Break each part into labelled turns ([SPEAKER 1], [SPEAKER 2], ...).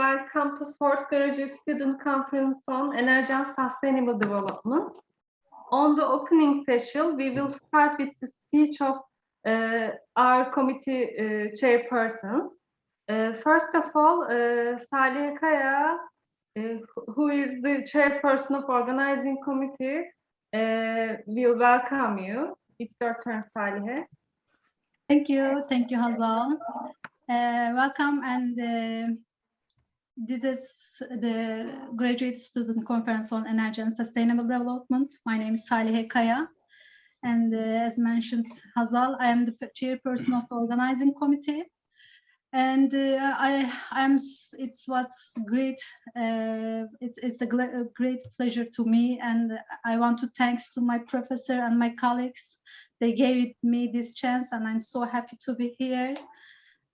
[SPEAKER 1] welcome to 4th Graduate Student Conference on Energy and Sustainable Development. On the opening session, we will start with the speech of our committee chairpersons. First of all, Salih Kaya, who is the chairperson of organizing committee, will welcome you. It's your turn, Salih.
[SPEAKER 2] Thank you, Hazal. Welcome, and this is the Graduate Student Conference on Energy and Sustainable Development. My name is Salih Kaya, and as mentioned, Hazal, I am the chairperson of the organizing committee. And it's a great pleasure to me, and I want to thanks to my professor and my colleagues. They gave me this chance, and I'm so happy to be here.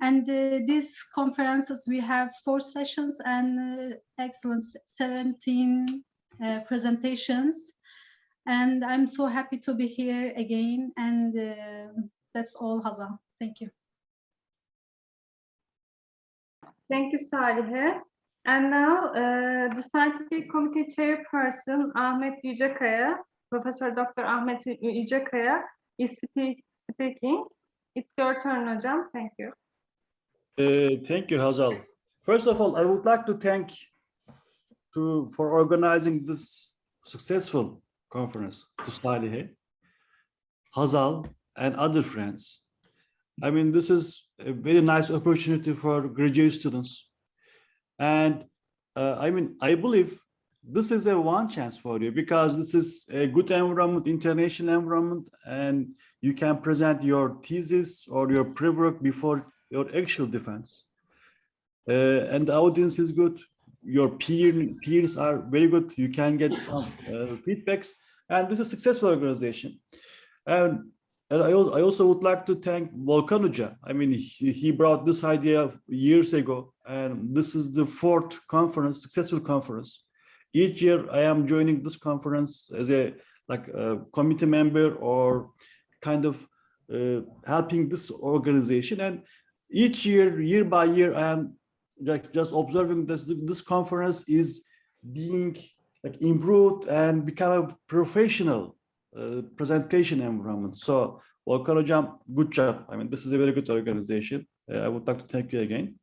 [SPEAKER 2] And these conferences, we have 4 sessions and excellent 17 presentations. And I'm so happy to be here again. And that's all, Hazal. Thank you.
[SPEAKER 1] Thank you, Salih. And now the Scientific Committee Chairperson, Ahmet Yücekaya, Professor Dr. Ahmet Yücekaya, is speaking. It's your turn, Hocam. Thank you.
[SPEAKER 3] Thank you, Hazal. First of all, I would like to thank for organizing this successful conference to Salih, Hazal, and other friends. I mean, this is a very nice opportunity for graduate students. And I believe this is a one chance for you, because this is a good environment, international environment, and you can present your thesis or your pre-work before your actual defense. And the audience is good. Your peers are very good. You can get some feedbacks, and this is a successful organization. And I also would like to thank Volkan Hoca. I mean, he brought this idea years ago, and this is the 4th conference, successful conference. Each year I am joining this conference as a committee member or kind of helping this organization. And each year by year, I am just observing this conference is being improved and become a professional presentation environment. So, Volkan Hocam, good job. I mean, this is a very good organization. I would like to thank you again.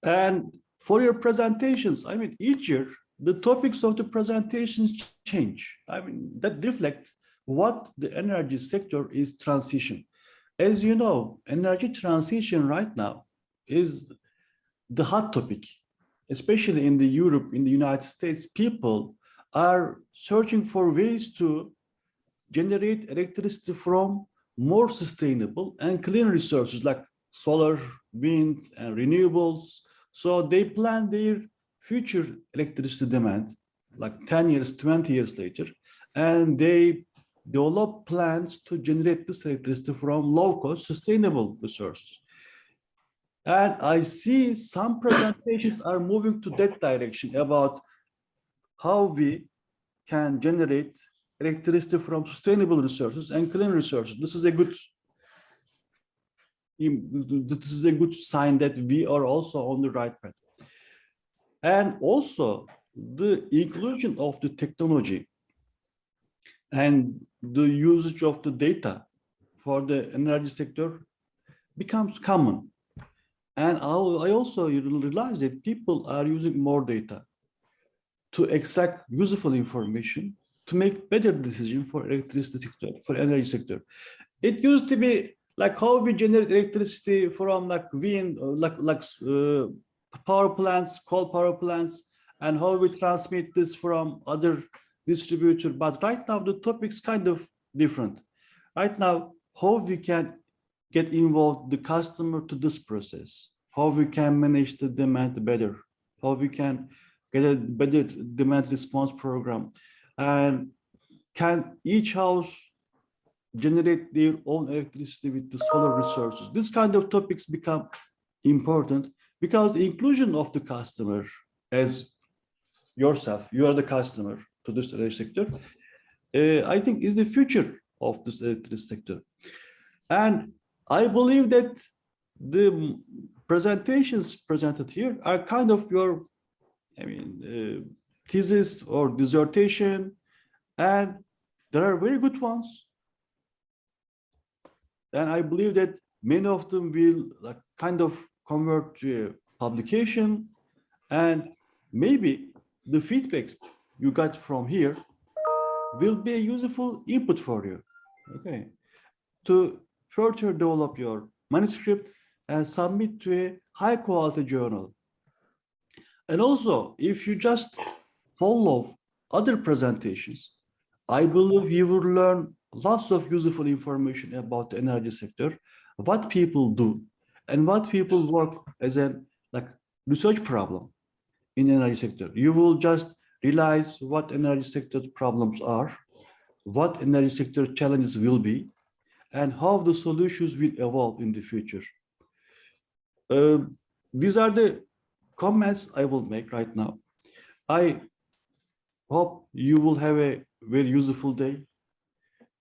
[SPEAKER 3] And for your presentations, I mean, each year, the topics of the presentations change. I mean, that reflect what the energy sector is transition. As you know, energy transition right now is the hot topic, especially in Europe, in the United States. People are searching for ways to generate electricity from more sustainable and clean resources like solar, wind, and renewables. So they plan their future electricity demand like 10 years, 20 years later, and they develop plans to generate this electricity from low-cost, sustainable resources. And I see some presentations are moving to that direction about how we can generate electricity from sustainable resources and clean resources. This is a good sign that we are also on the right path. And also the inclusion of the technology and the usage of the data for the energy sector becomes common. And I also realize that people are using more data to extract useful information to make better decisions for electricity sector, for energy sector. It used to be like how we generate electricity from wind, power plants, coal power plants, and how we transmit this from other distributors. But right now the topic's kind of different. Right now, how we can get involved the customer to this process, how we can manage the demand better, how we can get a better demand response program, and can each house generate their own electricity with the solar resources. This kind of topics become important because the inclusion of the customer as yourself, you are the customer to this energy sector, I think is the future of this electricity sector. And I believe that the presentations presented here are kind of your, thesis or dissertation, and there are very good ones. And I believe that many of them will kind of convert to a publication, and maybe the feedbacks you got from here will be a useful input for you, okay, to further develop your manuscript and submit to a high quality journal. And also, if you just follow other presentations, I believe you will learn lots of useful information about the energy sector, what people do, and what people work as a research problem in energy sector. You will just realize what energy sector problems are, what energy sector challenges will be, and how the solutions will evolve in the future. These are the comments I will make right now. I hope you will have a very useful day,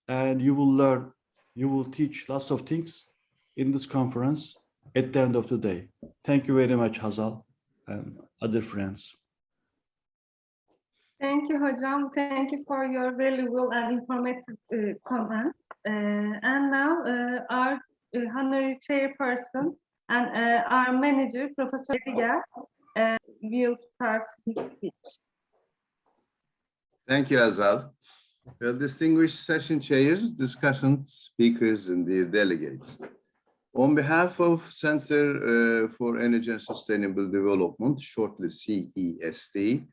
[SPEAKER 3] and you will learn, you will teach lots of things in this conference at the end of the day. Thank you very much, Hazal and other friends.
[SPEAKER 1] Thank you, Hocam. Thank you for your valuable and informative comments. And now our honorary chairperson and our manager, Professor Ediger, will start his speech.
[SPEAKER 4] Thank you, Hazal. Well, distinguished session chairs, discussants, speakers, and dear delegates. On behalf of Center for Energy and Sustainable Development, shortly CESD,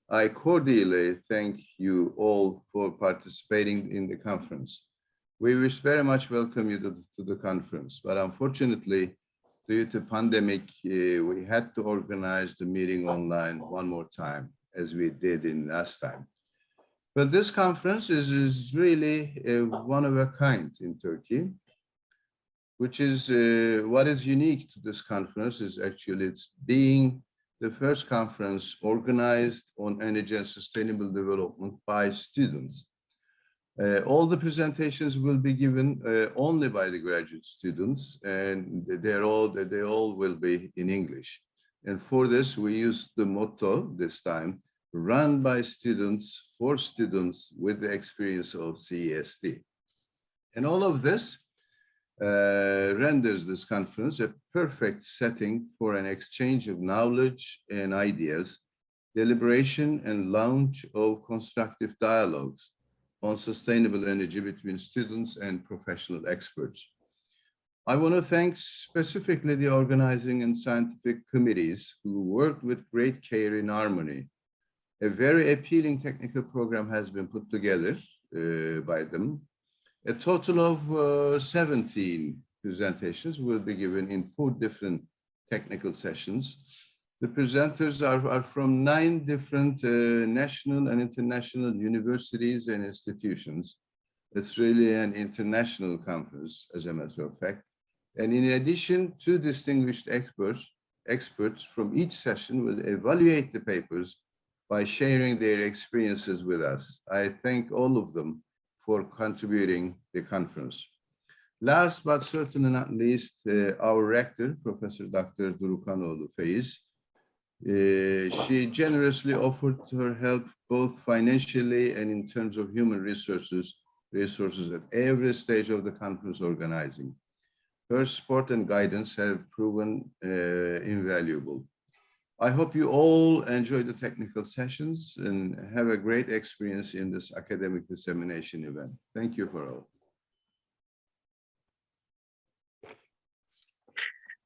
[SPEAKER 4] I cordially thank you all for participating in the conference. We wish very much welcome you to the conference, but unfortunately, due to pandemic, we had to organize the meeting online one more time, as we did in last time. But this conference is really one of a kind in Turkey, which is what is unique to this conference is actually it's being the first conference organized on energy and sustainable development by students. All the presentations will be given only by the graduate students, and they all will be in English. And for this, we used the motto this time, run by students, for students with the experience of CESD. And all of this renders this conference a perfect setting for an exchange of knowledge and ideas, deliberation and launch of constructive dialogues on sustainable energy between students and professional experts. I want to thank specifically the organizing and scientific committees who worked with great care in harmony. A very appealing technical program has been put together by them. A total of 17 presentations will be given in 4 different technical sessions. The presenters are from 9 different national and international universities and institutions. It's really an international conference, as a matter of fact. And in addition, 2 distinguished experts from each session will evaluate the papers by sharing their experiences with us. I thank all of them for contributing the conference. Last but certainly not least, our rector, Professor Dr. Durukanoğlu Faiz. She generously offered her help both financially and in terms of human resources at every stage of the conference organizing. Her support and guidance have proven invaluable. I hope you all enjoy the technical sessions and have a great experience in this academic dissemination event. Thank you for all.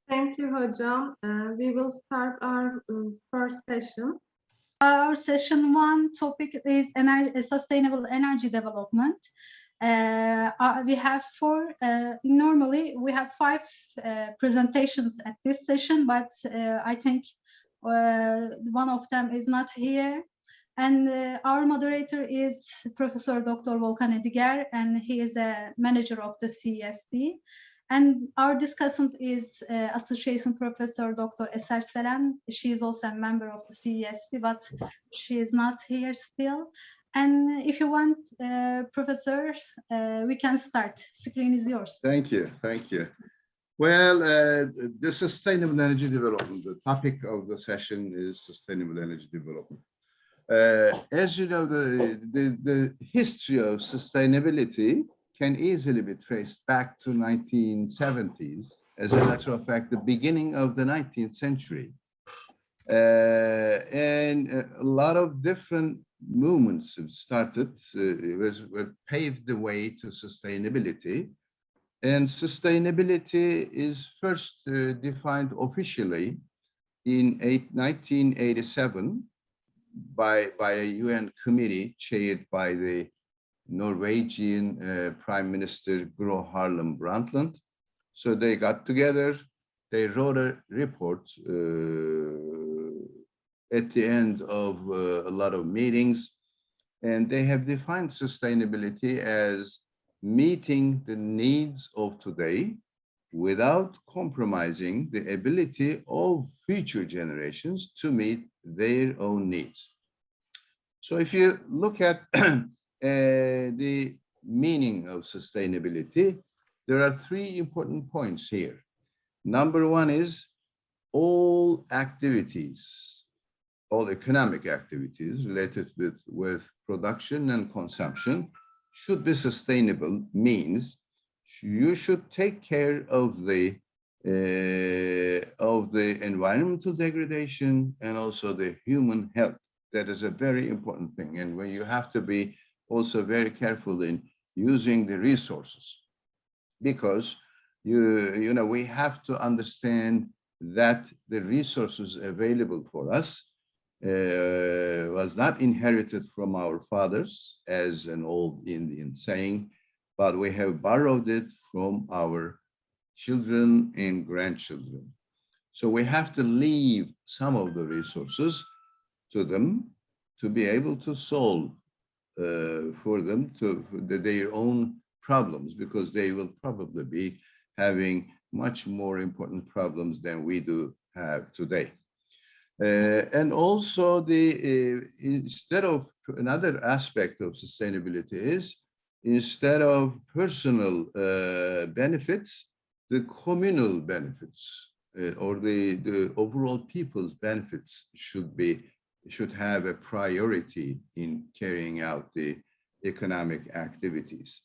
[SPEAKER 1] Thank you, Hocam. We will start our first session.
[SPEAKER 2] Our session 1 topic is sustainable energy development. We have 4, normally we have 5 presentations at this session, but I think one of them is not here. And our moderator is Professor Dr. Volkan Ediger, and he is a manager of the CESD. And our discussant is Association Professor Dr. Eser Selen. She is also a member of the CESD, but she is not here still. And if you want, Professor, we can start. Screen is yours.
[SPEAKER 4] Thank you. Thank you. Well, the sustainable energy development, the topic of the session is sustainable energy development. As you know, the history of sustainability can easily be traced back to 1970s. As a matter of fact, the beginning of the 19th century. And a lot of different movements have started, were paved the way to sustainability. And sustainability is first defined officially in 1987 by a UN committee chaired by the Norwegian Prime Minister Gro Harlem Brundtland. So they got together, they wrote a report at the end of a lot of meetings, and they have defined sustainability as meeting the needs of today without compromising the ability of future generations to meet their own needs. So if you look at the meaning of sustainability, there are three important points here. Number one is all activities, all economic activities related with production and consumption should be sustainable, means you should take care of the environmental degradation and also the human health. That is a very important thing. And when you have to be also very careful in using the resources, because you know, we have to understand that the resources available for us was not inherited from our fathers, as an old Indian saying, but we have borrowed it from our children and grandchildren. So we have to leave some of the resources to them to be able to solve for them their own problems, because they will probably be having much more important problems than we do have today. And also instead of, another aspect of sustainability is, instead of personal benefits, the communal benefits or the overall people's benefits should have a priority in carrying out the economic activities.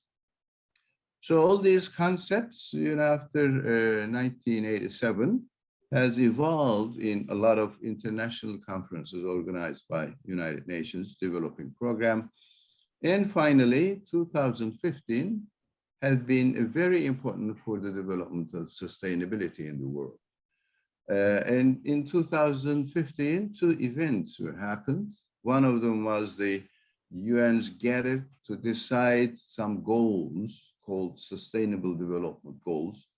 [SPEAKER 4] So all these concepts, you know, after 1987, has evolved in a lot of international conferences organized by United Nations Developing Program. And finally, 2015 has been very important for the development of sustainability in the world. And in 2015, two events were happened. One of them was the UN's gathered to decide some goals called Sustainable Development Goals.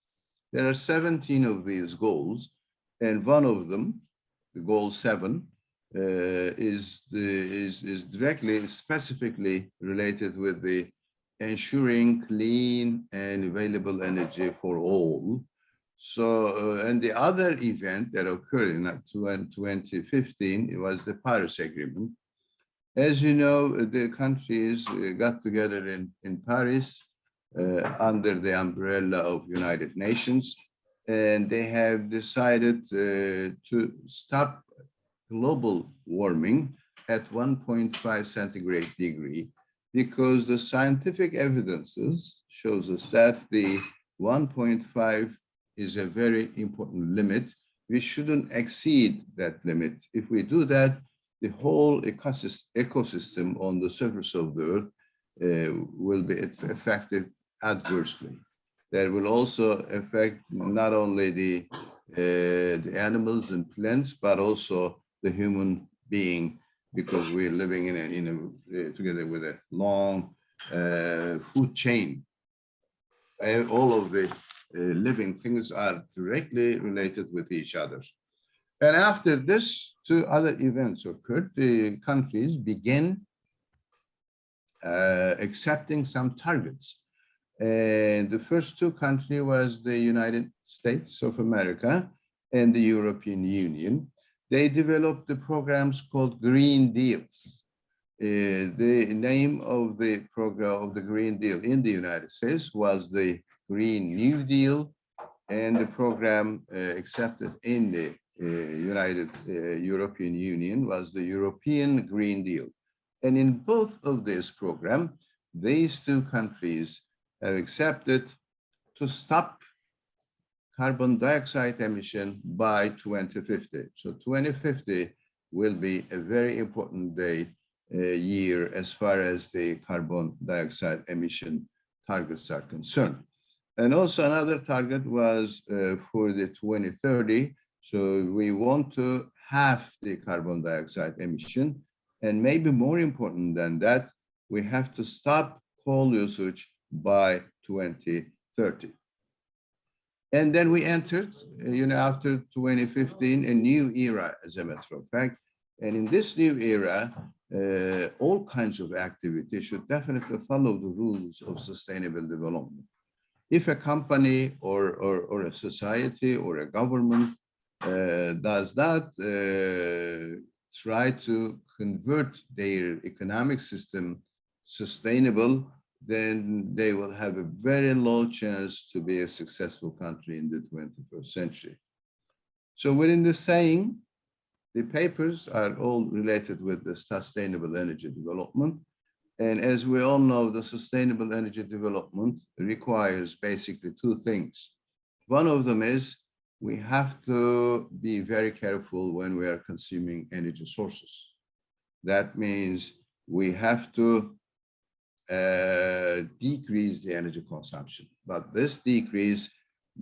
[SPEAKER 4] There are 17 of these goals, and one of them, the goal 7, is directly, specifically related with the ensuring clean and available energy for all. So, and the other event that occurred in 2015, it was the Paris Agreement. As you know, the countries got together in Paris under the umbrella of United Nations, and they have decided to stop global warming at 1.5 centigrade degree, because the scientific evidences shows us that the 1.5 is a very important limit. We shouldn't exceed that limit. If we do that, the whole ecosystem on the surface of the earth will be affected adversely. That will also affect not only the animals and plants, but also the human being, because we're living together with a long food chain. All of the living things are directly related with each other. And after this, two other events occurred. The countries began accepting some targets. And the first two countries was the United States of America and the European Union. They developed the programs called Green Deals. The name of the program of the Green Deal in the United States was the Green New Deal, and the program accepted in the United European Union was the European Green Deal. And in both of these programs, these two countries have accepted to stop carbon dioxide emission by 2050. So 2050 will be a very important year as far as the carbon dioxide emission targets are concerned. And also another target was for the 2030. So we want to halve the carbon dioxide emission. And maybe more important than that, we have to stop coal usage by 2030. And then we entered, after 2015, a new era, as a matter of fact. And in this new era, all kinds of activities should definitely follow the rules of sustainable development. If a company or a society or a government does not try to convert their economic system sustainable, then they will have a very low chance to be a successful country in the 21st century. So within the saying, the papers are all related with the sustainable energy development. And as we all know, the sustainable energy development requires basically two things. One of them is we have to be very careful when we are consuming energy sources. That means we have to decrease the energy consumption. But this decrease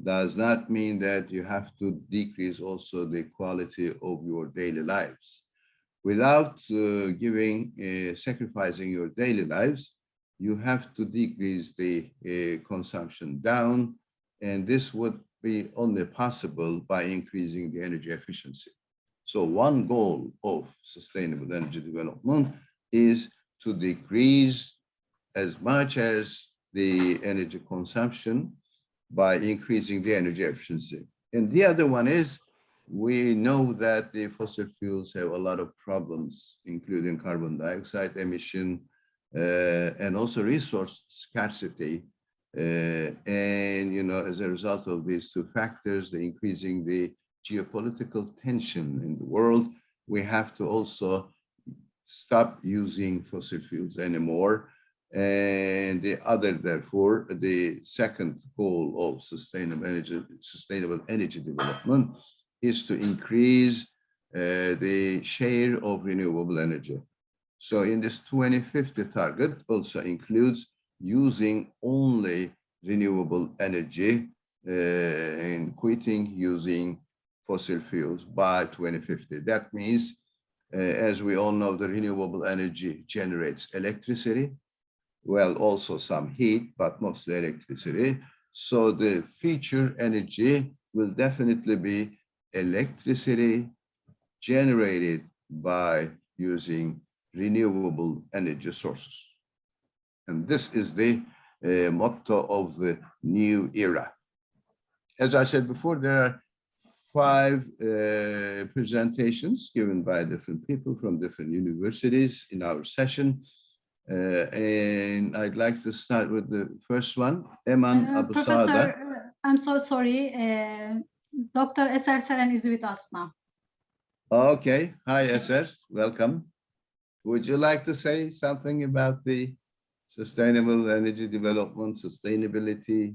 [SPEAKER 4] does not mean that you have to decrease also the quality of your daily lives. Without sacrificing your daily lives, you have to decrease the consumption down, and this would be only possible by increasing the energy efficiency. So one goal of sustainable energy development is to decrease as much as the energy consumption by increasing the energy efficiency. And the other one is, we know that the fossil fuels have a lot of problems, including carbon dioxide emission and also resource scarcity. And as a result of these two factors, the increasing the geopolitical tension in the world, we have to also stop using fossil fuels anymore. And therefore, the second goal of sustainable energy development is to increase the share of renewable energy. So in this 2050 target also includes using only renewable energy and quitting using fossil fuels by 2050. That means, as we all know, the renewable energy generates electricity, well, also some heat, but mostly electricity. So the future energy will definitely be electricity generated by using renewable energy sources. And this is the motto of the new era. As I said before, there are 5 presentations given by different people from different universities in our session. And I'd like to start with the first one, Eman Abusaada.
[SPEAKER 2] Professor, I'm so sorry. Dr. Eser Selen is with us now.
[SPEAKER 4] Okay. Hi, Eser. Welcome. Would you like to say something about the sustainable energy development, sustainability?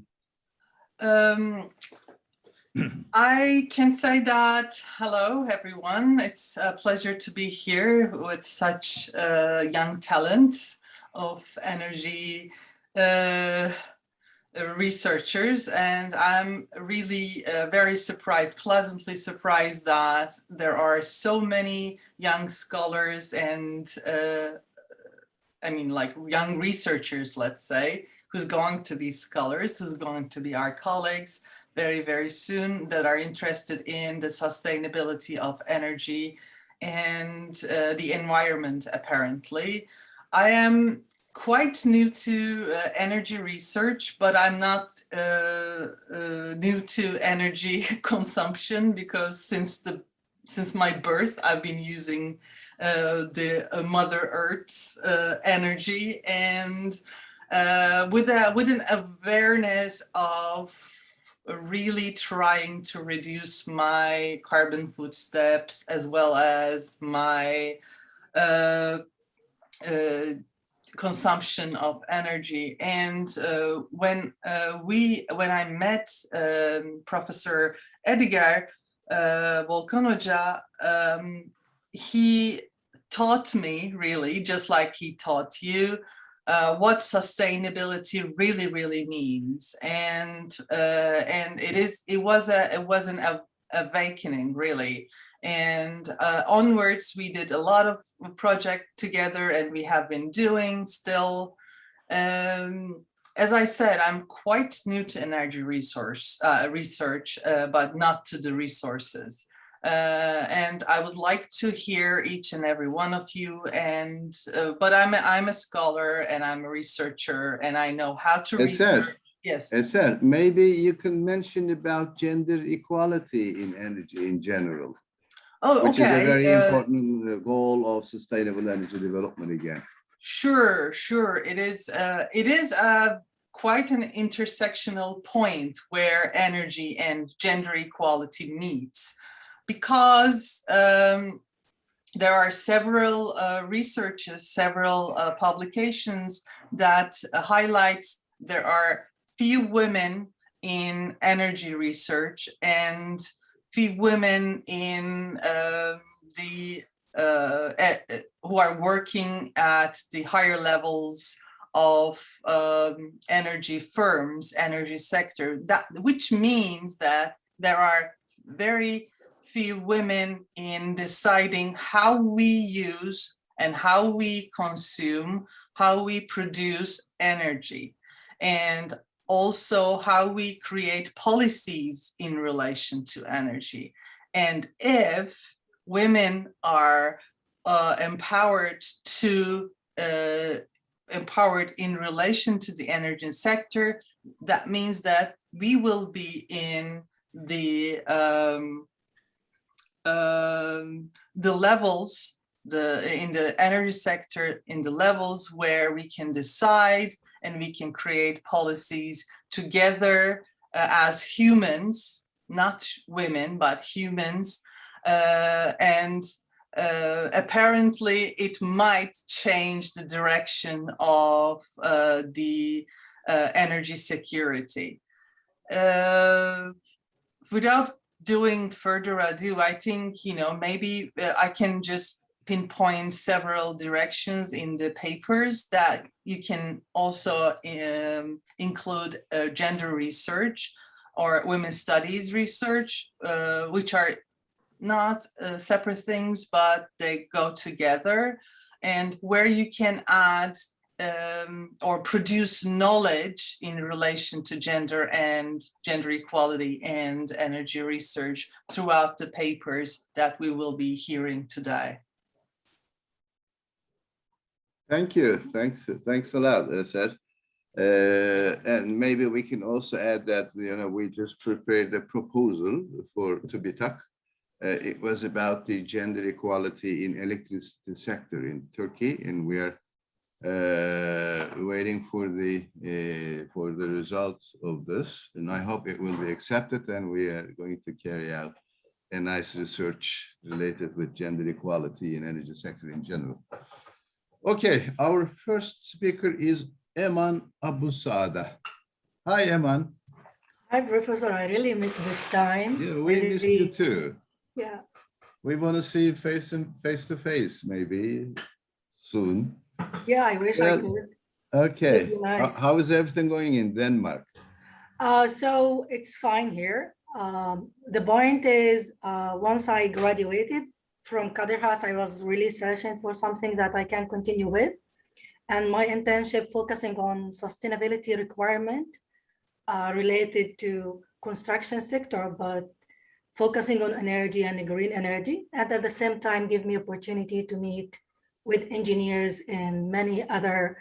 [SPEAKER 5] I can say that, hello, everyone. It's a pleasure to be here with such young talents of energy researchers. And I'm really very surprised, pleasantly surprised that there are so many young scholars and young researchers, let's say, who's going to be scholars, who's going to be our colleagues very, very soon, that are interested in the sustainability of energy and the environment, apparently. I am quite new to energy research, but I'm not new to energy consumption, because since my birth, I've been using the Mother Earth's energy, and with an awareness of really trying to reduce my carbon footsteps as well as my consumption of energy. And when I met Professor Ediger, Volkan Hoca, he taught me really, just like he taught you, what sustainability really means, and it was an awakening really. And onwards, we did a lot of project together, and we have been doing still. As I said, I'm quite new to energy research, but not to the resources. And I would like to hear each and every one of you. And but I'm a scholar and I'm a researcher, and I know how to research. Yes.
[SPEAKER 4] Eser, maybe you can mention about gender equality in energy in general.
[SPEAKER 5] Oh, okay.
[SPEAKER 4] Which is a very important goal of sustainable energy development again.
[SPEAKER 5] Sure. It is quite an intersectional point where energy and gender equality meets, because there are several researches, several publications that highlight there are few women in energy research and few women in who are working at the higher levels of energy firms, energy sector. Which means that there are very few women in deciding how we use and how we consume, how we produce energy, and also how we create policies in relation to energy. And if women are empowered in relation to the energy sector, that means that we will be in the levels, in the energy sector, in the levels where we can decide and we can create policies together as humans, not women, but humans. And apparently it might change the direction of the energy security. Without doing further ado, I think, maybe I can just pinpoint several directions in the papers that you can also include gender research or women's studies research, which are not separate things, but they go together, and where you can add or produce knowledge in relation to gender and gender equality and energy research throughout the papers that we will be hearing today.
[SPEAKER 4] Thank you. Thanks a lot, Eser. And maybe we can also add that we just prepared a proposal to be TAK. It was about the gender equality in electricity sector in Turkey, and we are waiting for the results of this. And I hope it will be accepted, and we are going to carry out a nice research related with gender equality in energy sector in general. Okay, our first speaker is Eman Abusaada. Hi, Eman.
[SPEAKER 6] Hi, Professor. I really miss this time.
[SPEAKER 4] Yeah, we missed you too.
[SPEAKER 6] Yeah.
[SPEAKER 4] We want to see you face to face, maybe soon.
[SPEAKER 6] Yeah, I wish I could.
[SPEAKER 4] Okay.
[SPEAKER 6] It'd be nice.
[SPEAKER 4] How is everything going in Denmark?
[SPEAKER 6] So it's fine here. The point is, once I graduated from KHAS, I was really searching for something that I can continue with. And my internship focusing on sustainability requirement related to construction sector, but focusing on energy and green energy. And at the same time, give me opportunity to meet with engineers in many other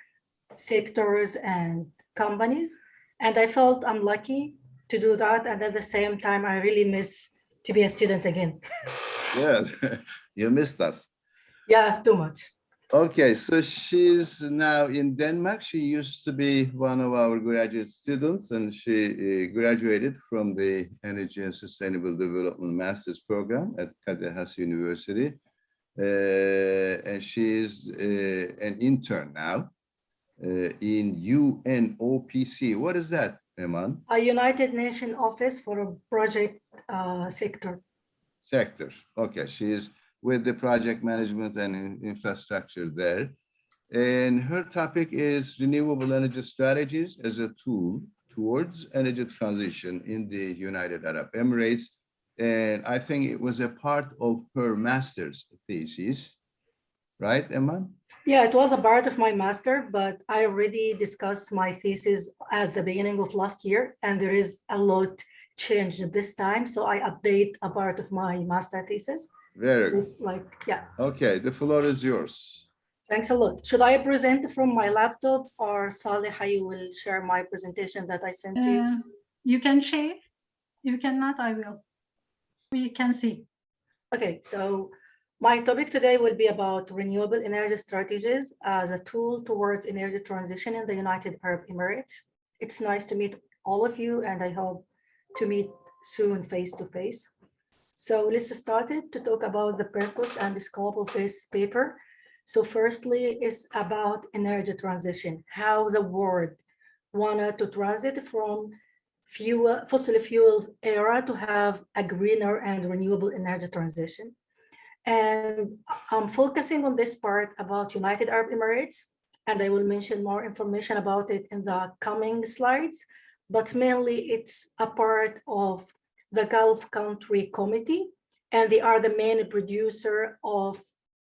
[SPEAKER 6] sectors and companies. And I felt I'm lucky to do that. And at the same time, I really miss to be a student again.
[SPEAKER 4] Yeah, you missed us.
[SPEAKER 6] Yeah, too much.
[SPEAKER 4] Okay, so she's now in Denmark. She used to be one of our graduate students, and she graduated from the Energy and Sustainable Development Master's Program at KHAS University. And she's an intern now in UNOPS. What is that, Eman?
[SPEAKER 6] A United Nations Office for a Project Sector.
[SPEAKER 4] Sector. Okay, she's with the project management and infrastructure there. And her topic is renewable energy strategies as a tool towards energy transition in the United Arab Emirates. And I think it was a part of her master's thesis, right, Eman?
[SPEAKER 6] Yeah, it was a part of my master, but I already discussed my thesis at the beginning of last year, and there is a lot changed this time. So I update a part of my master thesis.
[SPEAKER 4] Very good.
[SPEAKER 6] It's like, yeah.
[SPEAKER 4] Okay, the floor is yours.
[SPEAKER 6] Thanks a lot. Should I present from my laptop, or Saleh, you will share my presentation that I sent to you?
[SPEAKER 2] You can share. If you cannot, I will. We can see.
[SPEAKER 6] Okay, so my topic today will be about renewable energy strategies as a tool towards energy transition in the United Arab Emirates. It's nice to meet all of you, and I hope to meet soon face to face. So let's start it to talk about the purpose and the scope of this paper. So firstly, it's about energy transition, how the world wanted to transit from fossil fuels era to have a greener and renewable energy transition. And I'm focusing on this part about United Arab Emirates, and I will mention more information about it in the coming slides, but mainly it's a part of the Gulf Country Committee, and they are the main producer of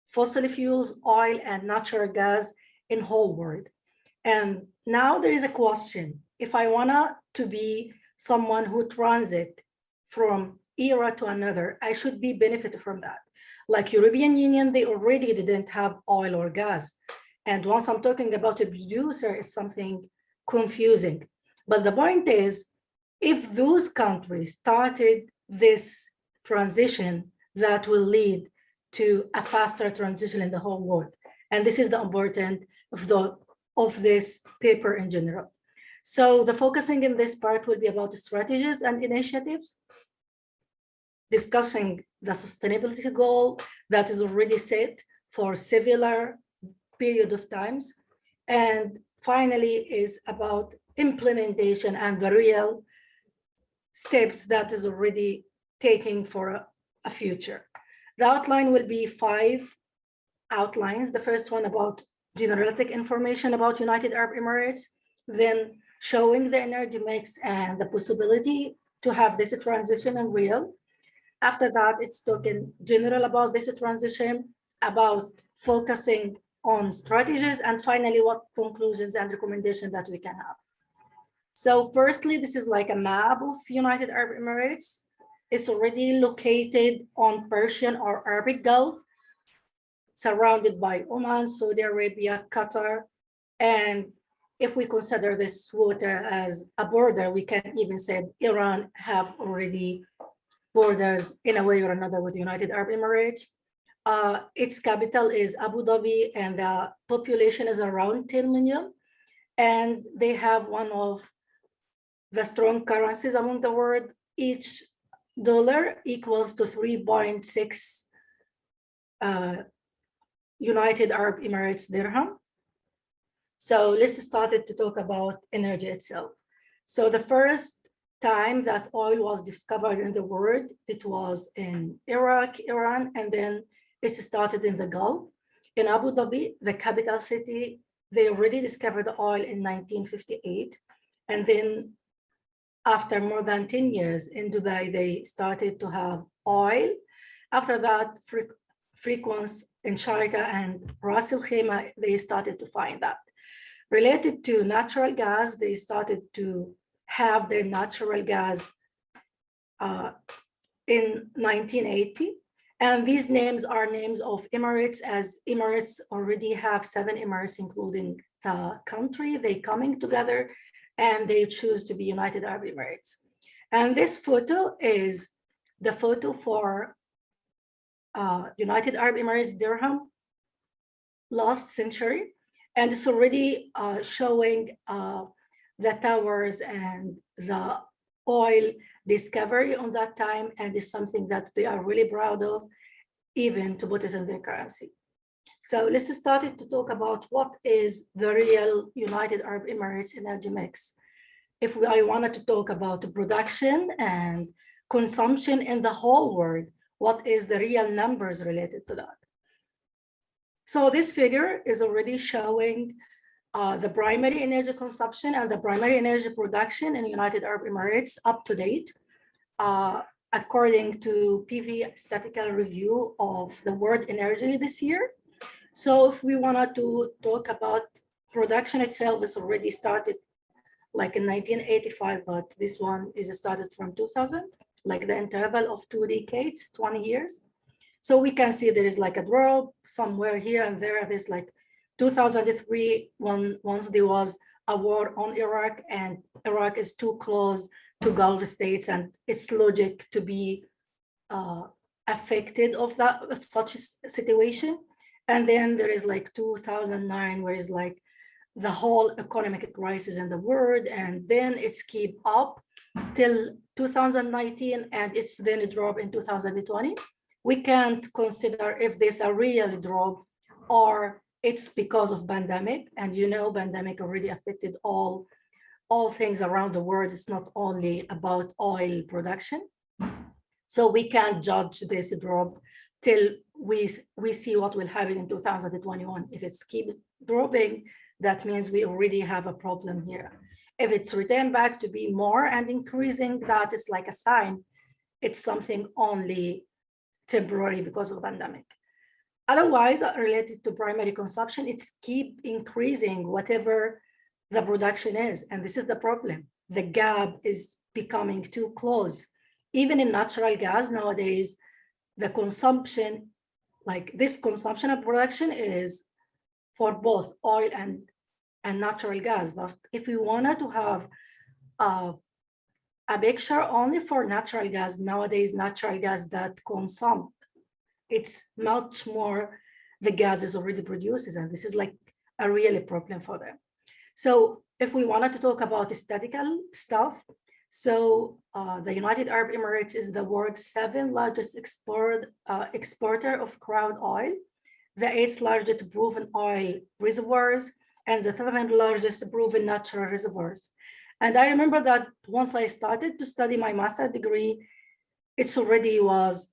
[SPEAKER 6] fossil fuels, oil, and natural gas in whole world. And now there is a question: if I wanna to be someone who transit from era to another, I should be benefit from that. Like European Union, they already didn't have oil or gas. And once I'm talking about a producer, it's something confusing. But the point is, if those countries started this transition, that will lead to a faster transition in the whole world. And this is the important of this paper in general. So the focusing in this part will be about the strategies and initiatives, discussing the sustainability goal that is already set for similar period of times. And finally is about implementation and the real steps that is already taking for a future. The outline will be 5 outlines. The first one about generalistic information about United Arab Emirates, then showing the energy mix and the possibility to have this transition in real. After that, it's talking general about this transition, about focusing on strategies, and finally, what conclusions and recommendations that we can have. So firstly, this is like a map of United Arab Emirates. It's already located on Persian or Arabic Gulf, surrounded by Oman, Saudi Arabia, Qatar. And if we consider this water as a border, we can even say Iran have already borders in a way or another with the United Arab Emirates. Its capital is Abu Dhabi, and the population is around 10 million. And they have one of the strong currencies among the world. Each dollar equals to 3.6 United Arab Emirates dirham. So let's start to talk about energy itself. So the first time that oil was discovered in the world, it was in Iraq, Iran, and then it started in the Gulf. In Abu Dhabi, the capital city, they already discovered the oil in 1958. And then after more than 10 years in Dubai, they started to have oil. After that, frequency in Sharjah and Ras Al Khaimah, they started to find that. Related to natural gas, they started to have their natural gas in 1980. And these names are names of Emirates, as Emirates already have 7 Emirates, including the country. They coming together and they choose to be United Arab Emirates. And this photo is the photo for United Arab Emirates dirham last century, and it's already showing the towers and the oil discovery on that time, and it's something that they are really proud of, even to put it in their currency. So let's start to talk about what is the real United Arab Emirates energy mix. If I wanted to talk about production and consumption in the whole world, what is the real numbers related to that? So this figure is already showing the primary energy consumption and the primary energy production in United Arab Emirates up to date, according to PV statistical review of the world energy this year. So if we wanted to talk about production itself, it's already started like in 1985, but this one is started from 2000, like the interval of 2 decades, 20 years. So we can see there is like a drop somewhere here and there. There's like 2003, once there was a war on Iraq, and Iraq is too close to Gulf states, and it's logic to be affected of such a situation. And then there is like 2009, where it's like the whole economic crisis in the world, and then it's keep up till 2019, and it's then a drop in 2020. We can't consider if this a real drop or it's because of pandemic. And you know, pandemic already affected all things around the world. It's not only about oil production. So we can't judge this drop till we see what will happen in 2021. If it's keep dropping, that means we already have a problem here. If it's returned back to be more and increasing, that is like a sign it's something only temporary because of the pandemic. Otherwise, related to primary consumption, it's keep increasing whatever the production is. And this is the problem. The gap is becoming too close. Even in natural gas nowadays, the consumption, like this consumption and production is for both oil and natural gas. But if we wanted to have a picture only for natural gas, nowadays natural gas that consume, it's much more the gas is already produces, and this is like a really problem for them. So if we wanted to talk about statistical stuff, so the United Arab Emirates is the world's 7th largest exporter of crude oil, the 8th largest proven oil reservoirs, and the 7th largest proven natural reservoirs. And I remember that once I started to study my master's degree, it's already was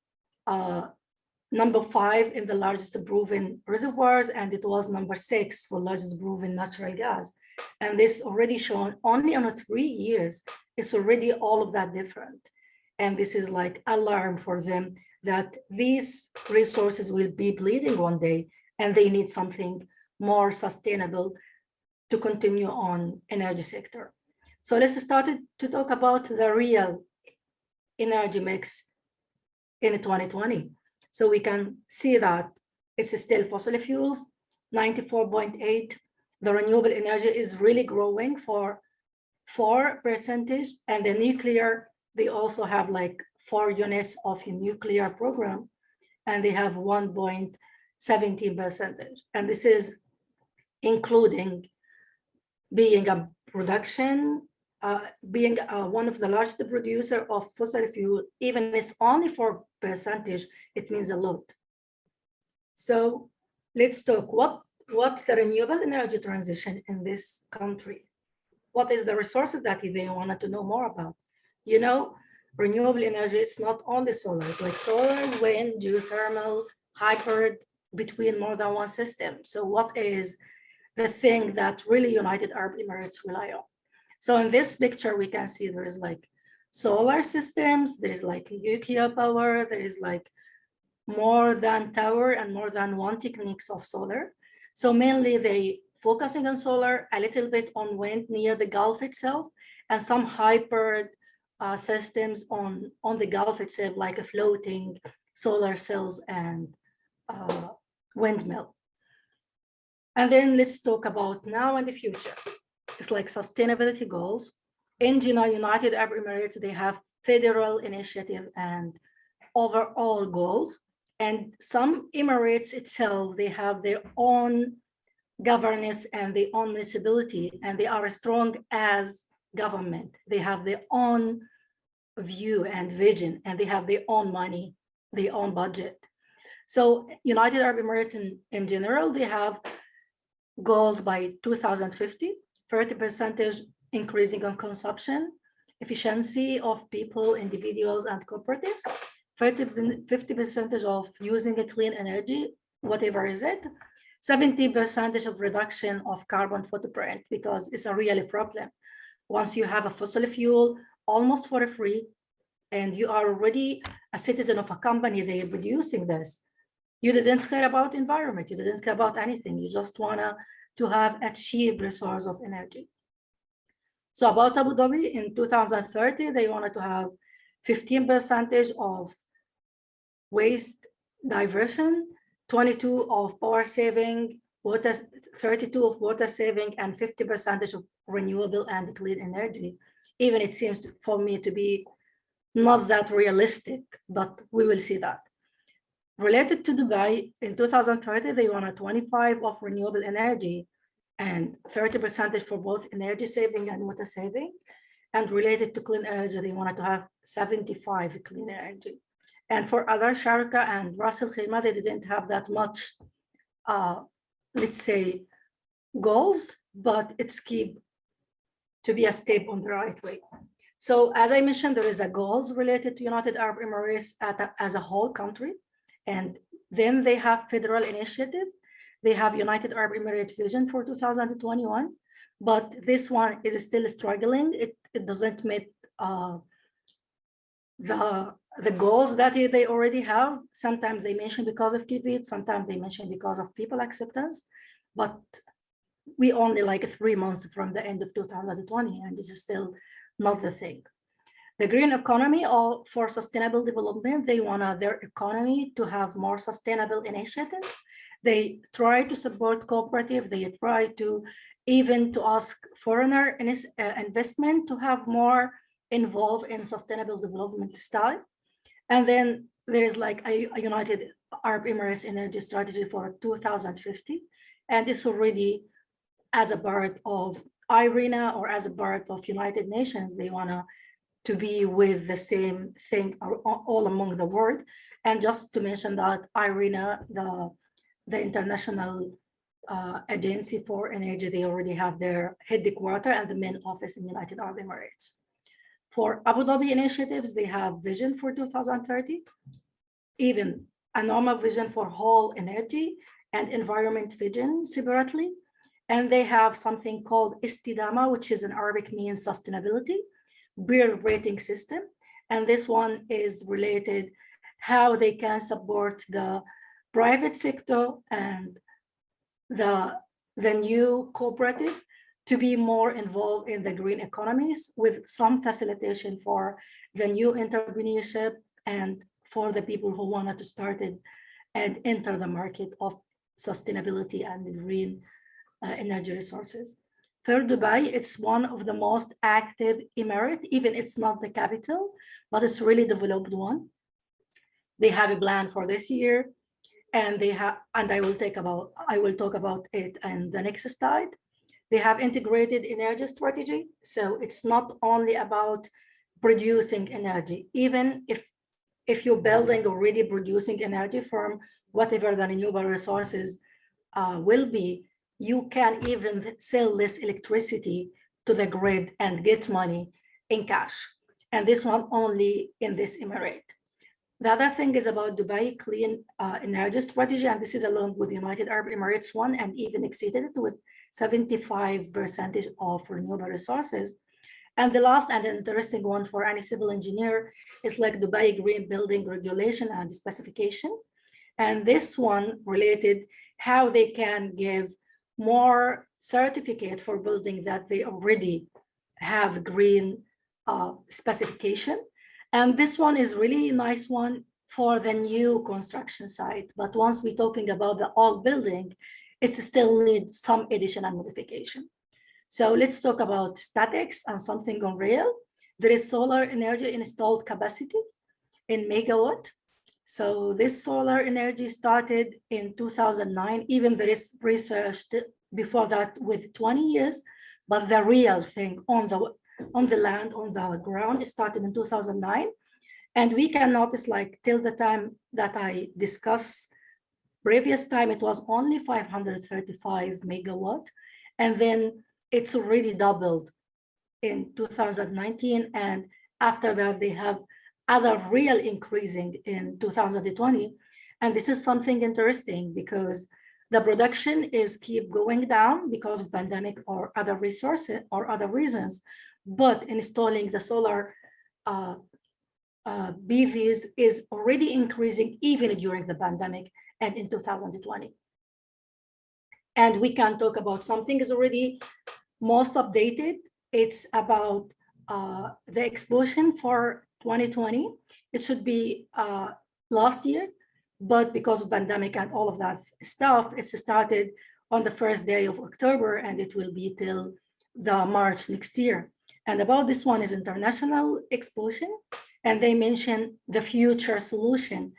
[SPEAKER 6] number 5 in the largest proven reservoirs, and it was number 6 for largest proven natural gas. And this already shown only on 3 years, it's already all of that different. And this is like alarm for them that these resources will be bleeding one day, and they need something more sustainable to continue on energy sector. So let's start to talk about the real energy mix in 2020. So we can see that it's still fossil fuels, 94.8. The renewable energy is really growing for 4%, and the nuclear, they also have like 4 units of a nuclear program, and they have 1.17%. And this is including being a production, being one of the largest producer of fossil fuel. Even it's only 4%, it means a lot. So let's talk what's the renewable energy transition in this country. What is the resources that they wanted to know more about? You know, renewable energy, it's not only solar, it's like solar, wind, geothermal, hybrid, between more than one system. So what is the thing that really United Arab Emirates rely on? So in this picture, we can see there is like solar systems, there is like nuclear power, there is like more than tower and more than one techniques of solar. So mainly they focusing on solar, a little bit on wind near the Gulf itself, and some hybrid systems on the Gulf itself, like a floating solar cells and windmill. And then let's talk about now and the future. It's like sustainability goals. In United Arab Emirates, they have federal initiative and overall goals. And some Emirates itself, they have their own governance and their own municipality, and they are as strong as government. They have their own view and vision, and they have their own money, their own budget. So United Arab Emirates in general, they have goals by 2050, 30% increasing on consumption, efficiency of people, individuals, and cooperatives, 50% of using a clean energy, whatever is it, 70% of reduction of carbon footprint, because it's a really problem. Once you have a fossil fuel almost for free, and you are already a citizen of a company, they are producing this, you didn't care about environment, you didn't care about anything, you just wanna to have a cheap resource of energy. So about Abu Dhabi, in 2030, they wanted to have 15% of waste diversion, 22 of power saving, 32 of water saving, and 50% of renewable and clean energy. Even it seems for me to be not that realistic, but we will see that. Related to Dubai, in 2030, they wanted 25 of renewable energy and 30% for both energy saving and water saving. And related to clean energy, they wanted to have 75 clean energy. And for other Sharqa and Ras Al Khaimah, they didn't have that much, let's say, goals, but it's key to be a step on the right way. So as I mentioned, there is a goals related to United Arab Emirates as a whole country. And then they have federal initiative. They have United Arab Emirates vision for 2021, but this one is still struggling. It doesn't meet the goals that they already have. Sometimes they mention because of COVID, sometimes they mention because of people acceptance, but we only like 3 months from the end of 2020, and this is still not the thing. The green economy, or for sustainable development, they want their economy to have more sustainable initiatives. They try to support cooperative. They try to even to ask foreigner investment to have more involved in sustainable development style. And then there is like a United Arab Emirates energy strategy for 2050. And it's already as a part of IRENA or as a part of United Nations, they want to be with the same thing all among the world. And just to mention that IRENA, the international agency for energy, they already have their headquarters and the main office in United Arab Emirates. For Abu Dhabi initiatives, they have vision for 2030, even a normal vision for whole energy and environment vision separately. And they have something called Istidama, which is in Arabic means sustainability, peer rating system. And this one is related how they can support the private sector and the new cooperative to be more involved in the green economies, with some facilitation for the new entrepreneurship and for the people who wanted to start it and enter the market of sustainability and green energy resources. For Dubai, it's one of the most active Emirate, even it's not the capital, but it's really developed one. They have a plan for this year, and they have, and I will talk about it in the next slide. They have integrated energy strategy. So it's not only about producing energy, even if you're building already producing energy from whatever the renewable resources will be, you can even sell this electricity to the grid and get money in cash. And this one only in this Emirate. The other thing is about Dubai clean energy strategy, and this is along with United Arab Emirates one, and even exceeded it with 75% of renewable resources. And the last and interesting one for any civil engineer is like Dubai Green Building Regulation and Specification. And this one related how they can give more certificate for building that they already have green specification. And this one is really nice one for the new construction site. But once we're talking about the old building, it still needs some additional modification. So let's talk about statics and something on real. There is solar energy installed capacity in megawatt. So this solar energy started in 2009. Even there is research before that with 20 years, but the real thing on the land, on the ground, it started in 2009. And we can notice, like, till the time that I discussed previous time, it was only 535 megawatt. And then it's already doubled in 2019. And after that, they have other real increasing in 2020. And this is something interesting because the production is keep going down because of pandemic or other resources or other reasons, but installing the solar BVs is already increasing even during the pandemic and in 2020. And we can talk about something is already most updated. It's about the explosion for 2020. It should be last year, but because of pandemic and all of that stuff, it's started on the first day of October and it will be till the March next year. And about this one is international explosion, and they mention the future solution.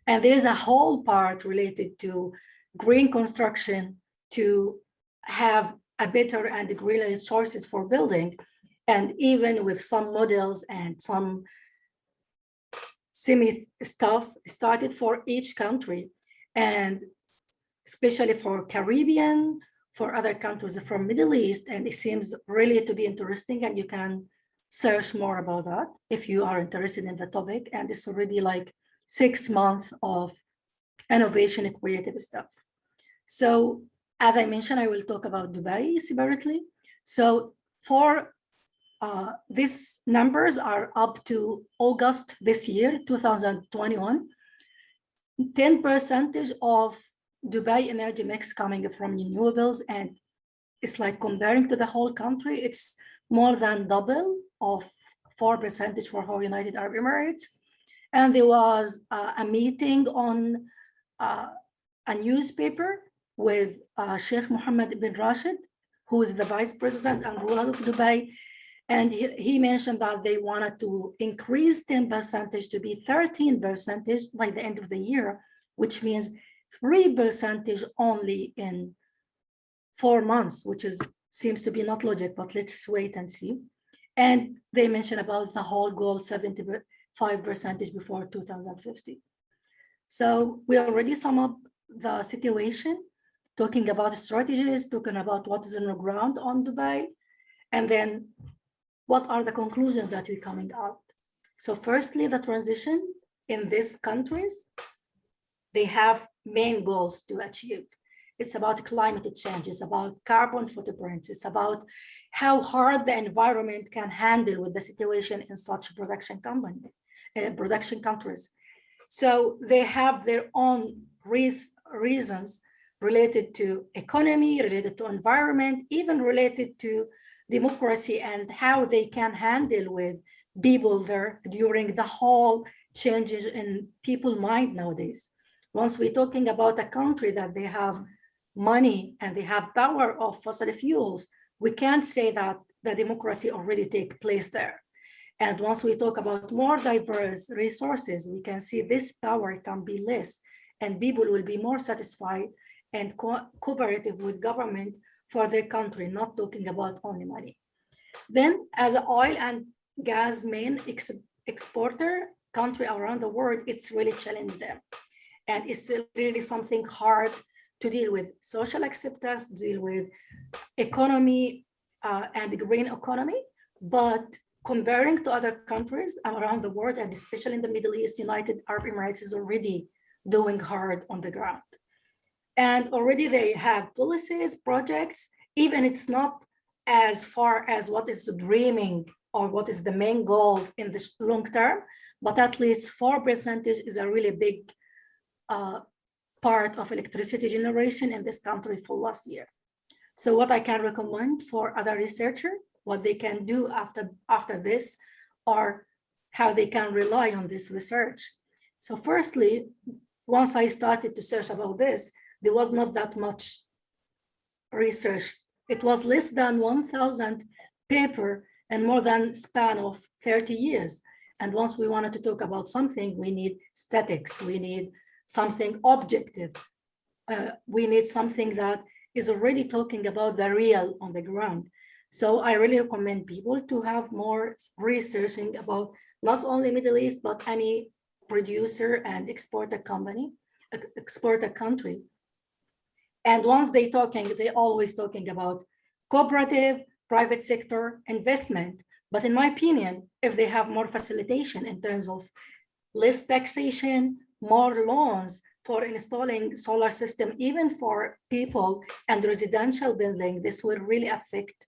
[SPEAKER 6] And there is a whole part related to green construction to have a better and greener choices for building. And even with some models and some semi stuff started for each country, and especially for Caribbean, for other countries from Middle East. And it seems really to be interesting, and you can search more about that if you are interested in the topic. And it's already like 6 months of innovation and creative stuff. So as I mentioned, I will talk about Dubai separately. So for these numbers are up to August this year, 2021, 10% of Dubai energy mix coming from renewables. And it's like comparing to the whole country, it's more than double of 4% for whole United Arab Emirates. And there was a meeting on a newspaper with Sheikh Mohammed bin Rashid, who is the vice president and ruler of Dubai. And he mentioned that they wanted to increase 10% to be 13% by the end of the year, which means 3% only in 4 months, which seems to be not logic, but let's wait and see. And they mentioned about the whole goal, 75% before 2050. So we already sum up the situation, talking about strategies, talking about what is on the ground on Dubai, and then what are the conclusions that we're coming out. So firstly, the transition in these countries, they have main goals to achieve. It's about climate change, it's about carbon footprints, it's about how hard the environment can handle with the situation in such production countries. So they have their own reasons related to economy, related to environment, even related to democracy and how they can handle with people there during the whole changes in people's mind nowadays. Once we're talking about a country that they have money and they have power of fossil fuels, we can't say that the democracy already take place there. And once we talk about more diverse resources, we can see this power can be less and people will be more satisfied and cooperative with government for their country, not talking about only money. Then as an oil and gas main exporter country around the world, it's really challenging them. And it's really something hard to deal with social acceptance, to deal with economy and the green economy. But comparing to other countries around the world, and especially in the Middle East, United Arab Emirates is already doing hard on the ground. And already they have policies, projects, even it's not as far as what is dreaming or what is the main goals in the long term, but at least 4% is a really big part of electricity generation in this country for last year. So what I can recommend for other researchers, what they can do after this, or how they can rely on this research. So firstly, once I started to search about this, there was not that much research. It was less than 1,000 paper and more than span of 30 years. And once we wanted to talk about something, we need statics, we need something objective. We need something that is already talking about the real on the ground. So I really recommend people to have more researching about not only Middle East, but any producer and exporter company, exporter country. And once they always talking about cooperative, private sector investment. But in my opinion, if they have more facilitation in terms of less taxation, more loans for installing solar system, even for people and residential building, this will really affect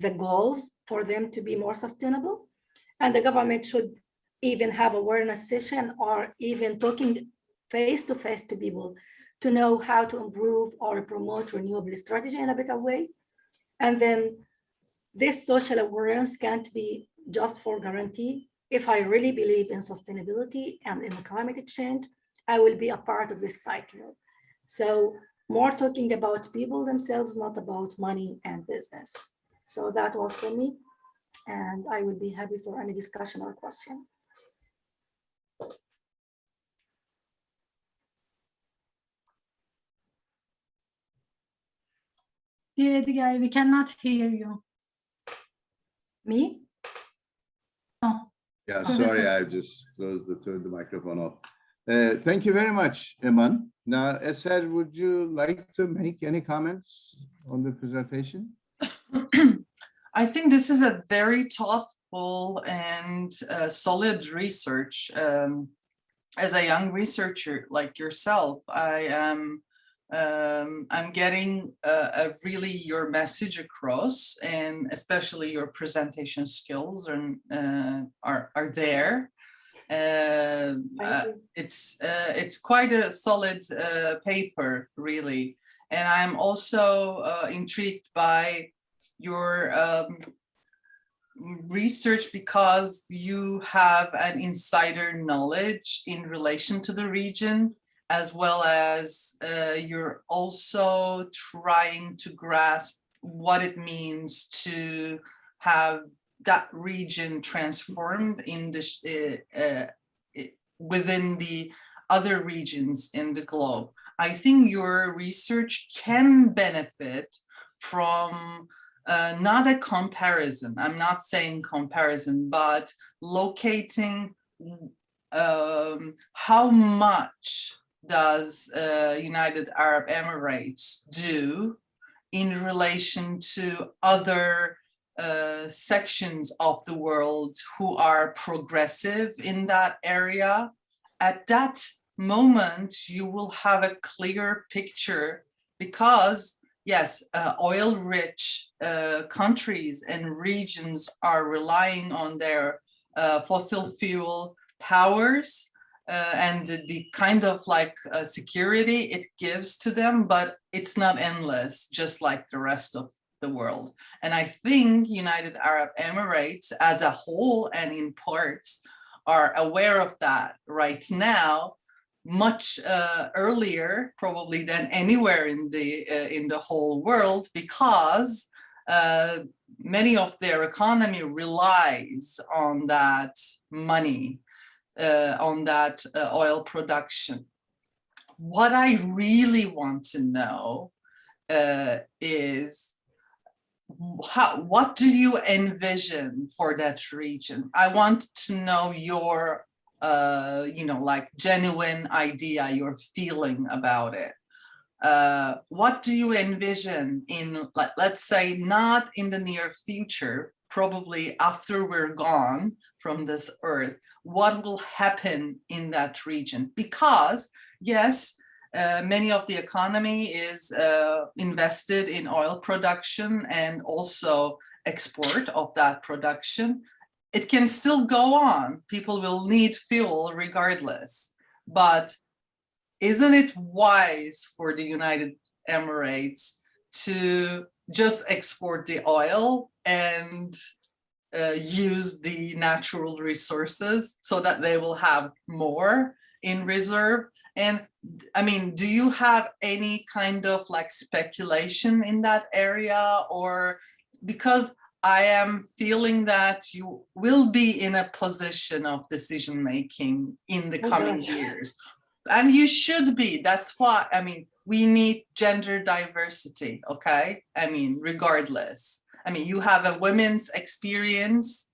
[SPEAKER 6] the goals for them to be more sustainable. And the government should even have awareness session or even talking face-to-face to people to know how to improve or promote renewable strategy in a better way. And then this social awareness can't be just for guarantee. If I really believe in sustainability and in climate change, I will be a part of this cycle. So more talking about people themselves, not about money and business. So that was for me. And I would be happy for any discussion or question.
[SPEAKER 2] Dear Ediger, we cannot hear you.
[SPEAKER 6] Me?
[SPEAKER 2] No.
[SPEAKER 4] Yeah,
[SPEAKER 2] Oh, this
[SPEAKER 4] sorry,
[SPEAKER 2] is-
[SPEAKER 4] I just turned the microphone off. Thank you very much, Eman. Now, Eser, would you like to make any comments on the presentation?
[SPEAKER 5] I think this is a very thoughtful and solid research. As a young researcher like yourself, I'm getting really your message across, and especially your presentation skills are there. It's quite a solid paper, really, and I'm also intrigued by your research because you have an insider knowledge in relation to the region, as well as you're also trying to grasp what it means to have that region transformed in this within the other regions in the globe. I think your research can benefit from not a comparison. I'm not saying comparison, but locating how much does United Arab Emirates do in relation to other sections of the world who are progressive in that area. At that moment, you will have a clear picture because yes, oil-rich countries and regions are relying on their fossil fuel powers and the kind of like security it gives to them, but it's not endless, just like the rest of the world. And I think United Arab Emirates as a whole and in parts are aware of that right now, much earlier probably than anywhere in the whole world, because many of their economy relies on that money, on that oil production. What I really want to know is what do you envision for that region? I want to know your like genuine idea, your feeling about it. What do you envision in, let's say, not in the near future, probably after we're gone from this earth, what will happen in that region? Because yes, many of the economy is invested in oil production and also export of that production. It can still go on. People will need fuel regardless. But isn't it wise for the United Emirates to just export the oil and use the natural resources so that they will have more in reserve? And I mean, do you have any kind of like speculation in that area? Or because I am feeling that you will be in a position of decision making in the coming years. And you should be. That's why, I mean, we need gender diversity, okay? I mean, regardless. I mean, you have a women's experience.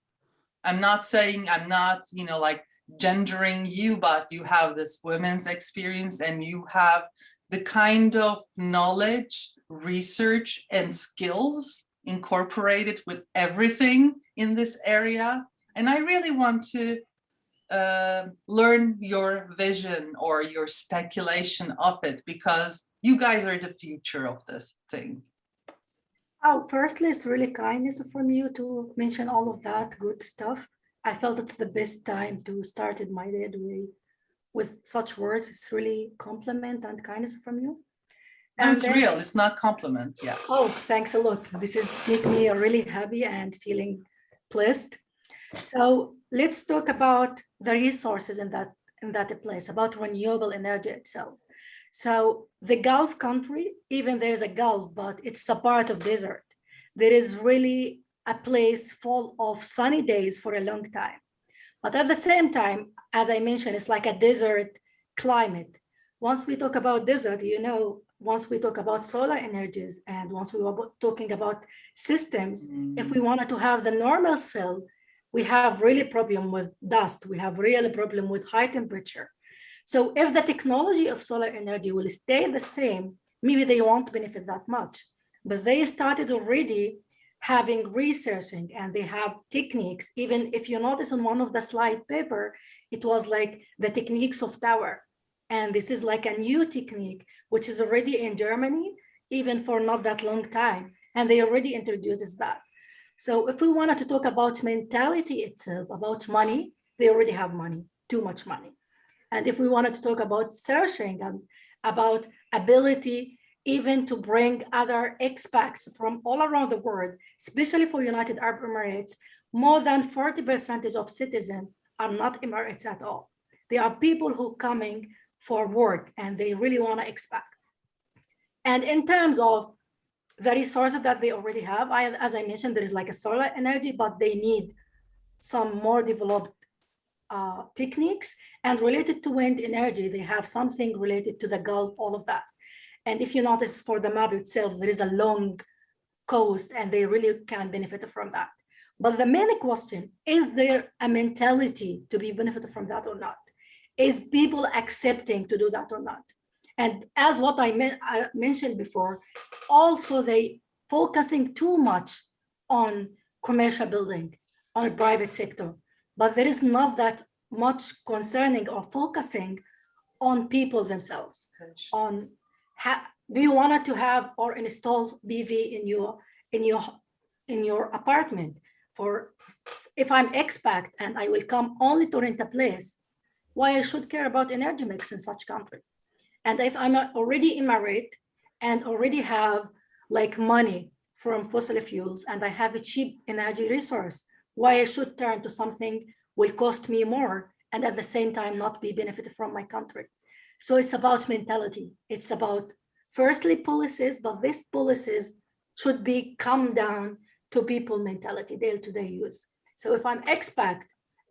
[SPEAKER 5] I'm not saying, I'm not, you know, like gendering you, but you have this women's experience and you have the kind of knowledge, research, and skills incorporated with everything in this area. And I really want to learn your vision or your speculation of it, because you guys are the future of this thing.
[SPEAKER 6] Oh, firstly, it's really kindness from you to mention all of that good stuff. I felt it's the best time to start my day with such words. It's really compliment and kindness from you.
[SPEAKER 5] And it's real, it's not compliment, yeah.
[SPEAKER 6] Oh, thanks a lot. This is make me really happy and feeling blessed. So let's talk about the resources in that place, about renewable energy itself. So the Gulf country, even there's a Gulf, but it's a part of desert. There is really a place full of sunny days for a long time. But at the same time, as I mentioned, it's like a desert climate. Once we talk about desert, you know, once we talk about solar energies and once we were talking about systems, if we wanted to have the normal cell, we have really problem with dust. We have really problem with high temperature. So if the technology of solar energy will stay the same, maybe they won't benefit that much. But they started already having researching and they have techniques. Even if you notice on one of the slide paper, it was like the techniques of tower. And this is like a new technique, which is already in Germany, even for not that long time. And they already introduced that. So if we wanted to talk about mentality itself, about money, they already have money, too much money. And if we wanted to talk about searching and about ability, even to bring other expats from all around the world, especially for United Arab Emirates, more than 40% of citizens are not Emirates at all. They are people who coming for work and they really want to expat. And in terms of the resources that they already have, as I mentioned, there is like a solar energy, but they need some more developed techniques. And related to wind energy, they have something related to the Gulf, all of that. And if you notice for the map itself, there is a long coast and they really can benefit from that. But the main question, is there a mentality to be benefited from that or not? Is people accepting to do that or not? And as what I mentioned before, also they focusing too much on commercial building, on the private sector, but there is not that much concerning or focusing on people themselves, on do you want to have or install PV in your apartment? For if I'm expat and I will come only to rent a place, why I should care about energy mix in such country? And if I'm already Emirate and already have like money from fossil fuels and I have a cheap energy resource, why I should turn to something will cost me more and at the same time not be benefited from my country? So it's about mentality. It's about firstly policies, but these policies should be come down to people mentality, day-to-day use. So if I'm expat,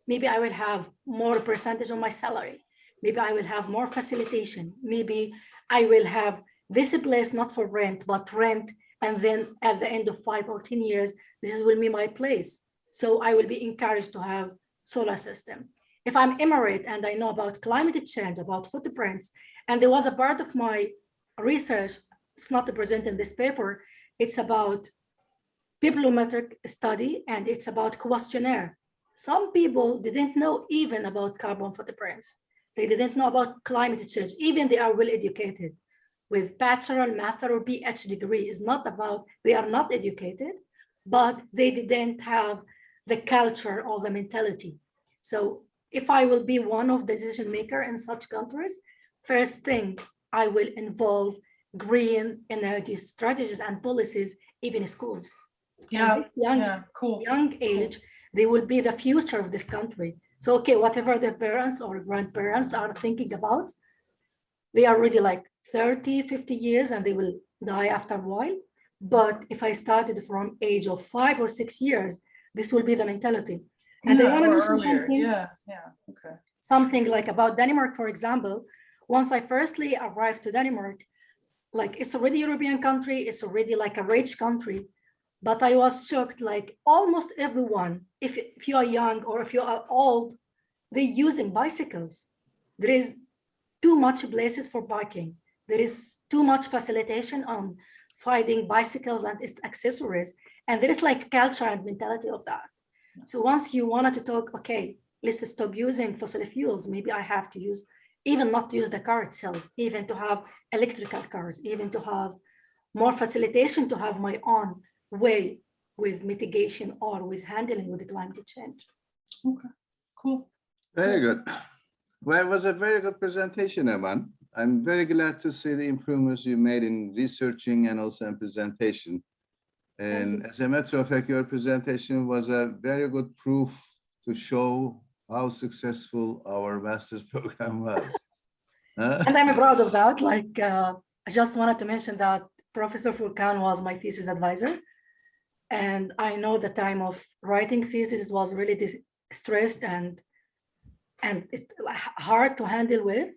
[SPEAKER 6] maybe I will have more percentage on my salary. Maybe I will have more facilitation. Maybe I will have this place not for rent, but rent. And then at the end of 5 or 10 years, this will be my place. So I will be encouraged to have solar system. If I'm Emirate and I know about climate change, about footprints, and there was a part of my research, it's not present in this paper, it's about bibliometric study and it's about questionnaire. Some people didn't know even about carbon footprints. They didn't know about climate change, even they are well educated with bachelor, master, or PhD degree. It's not about, they are not educated, but they didn't have the culture or the mentality. So if I will be one of the decision maker in such countries, first thing, I will involve green energy strategies and policies, even in schools.
[SPEAKER 5] Yeah,
[SPEAKER 6] Young age, they will be the future of this country. So, okay, whatever their parents or grandparents are thinking about, they are already like 30, 50 years and they will die after a while. But if I started from age of 5 or 6 years, this will be the mentality. And I
[SPEAKER 5] Yeah,
[SPEAKER 6] want to
[SPEAKER 5] or
[SPEAKER 6] mention
[SPEAKER 5] earlier.
[SPEAKER 6] something,
[SPEAKER 5] Yeah, okay.
[SPEAKER 6] something like about Denmark, for example. Once I firstly arrived to Denmark, like it's already a European country, it's already like a rich country, but I was shocked, like almost everyone, if you are young or if you are old, they're using bicycles. There is too much places for biking. There is too much facilitation on finding bicycles and its accessories. And there is like culture and mentality of that. So once you wanted to talk, okay, let's stop using fossil fuels, maybe I have to use, even not to use the car itself, even to have electrical cars, even to have more facilitation to have my own way with mitigation or with handling with the climate change.
[SPEAKER 5] Okay, cool.
[SPEAKER 4] Very good. Well, it was a very good presentation, Eman. I'm very glad to see the improvements you made in researching and also in presentation. And as a matter of fact, your presentation was a very good proof to show how successful our master's program was.
[SPEAKER 6] And I'm proud of that. Like, I just wanted to mention that Professor Volkan was my thesis advisor. And I know the time of writing thesis, it was really stressed and it's hard to handle with.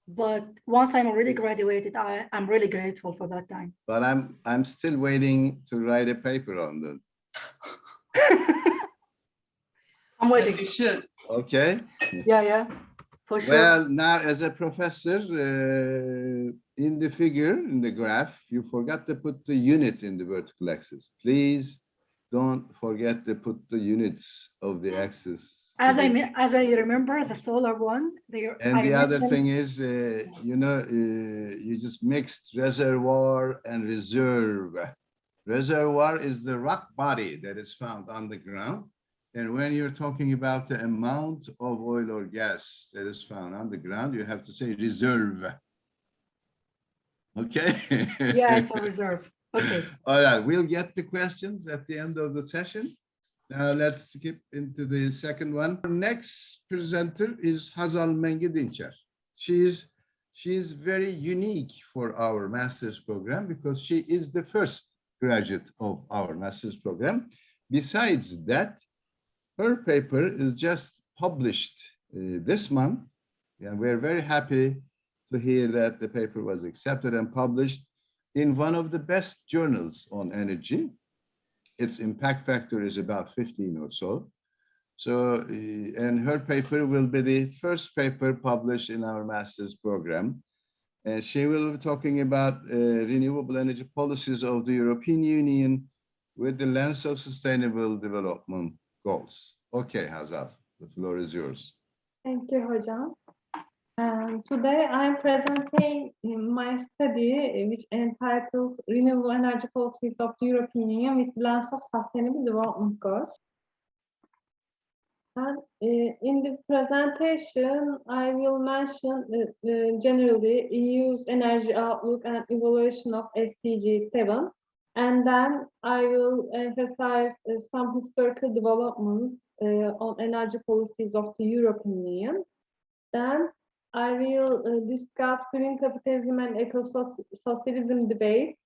[SPEAKER 6] But once I'm already graduated, I'm really grateful for that time.
[SPEAKER 4] But I'm still waiting to write a paper on that.
[SPEAKER 6] I'm waiting.
[SPEAKER 5] Yes, you should.
[SPEAKER 4] Okay.
[SPEAKER 6] Yeah, for sure.
[SPEAKER 4] Well, now as a professor, in the figure, in the graph, you forgot to put the unit in the vertical axis. Please don't forget to put the units of the axis.
[SPEAKER 6] As I remember, the solar one.
[SPEAKER 4] And the other thing is, you just mixed reservoir and reserve. Reservoir is the rock body that is found on the ground. And when you're talking about the amount of oil or gas that is found on the ground, you have to say reserve. Okay?
[SPEAKER 6] Yeah, it's a reserve. Okay.
[SPEAKER 4] All right, we'll get the questions at the end of the session. Now let's skip into the second one. Our next presenter is Hazal Mengi Dinçer. She's very unique for our master's program because she is the first graduate of our master's program. Besides that, her paper is just published this month. And we're very happy to hear that the paper was accepted and published in one of the best journals on energy. Its impact factor is about 15 or so. So, and her paper will be the first paper published in our master's program. And she will be talking about renewable energy policies of the European Union with the lens of sustainable development goals. Okay, Hazal, the floor is yours.
[SPEAKER 1] Thank you, Hocam. Today I'm presenting my study, which entitled Renewable Energy Policies of the European Union with the Lens of Sustainable Development Goals. And in the presentation, I will mention generally EU's energy outlook and evaluation of SDG 7. And then I will emphasize some historical developments on energy policies of the European Union. Then I will discuss green capitalism and eco-socialism debate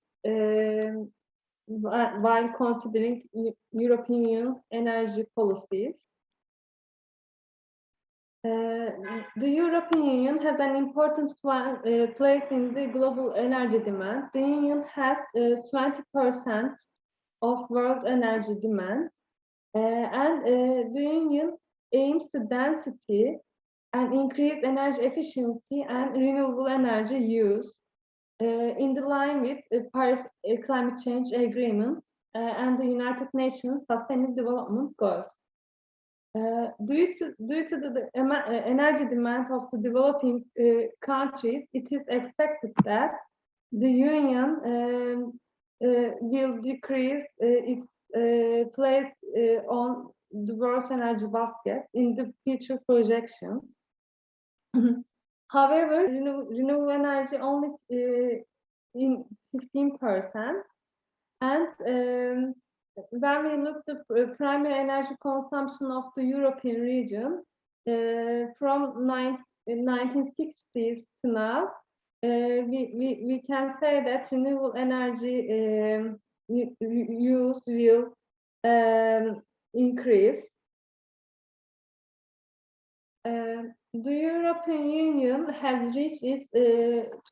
[SPEAKER 1] while considering European Union's energy policies. The European Union has an important place in the global energy demand. The Union has 20% of world energy demand, and the Union aims to density and increase energy efficiency and renewable energy use in the line with the Paris Climate Change Agreement and the United Nations Sustainable Development Goals. Due to the energy demand of the developing countries, it is expected that the Union will decrease its place on the world energy basket in the future projections. However, renewable energy only in 15%, and when we look at the primary energy consumption of the European region from 1960s to now, we can say that renewable energy use will increase. The European Union has reached its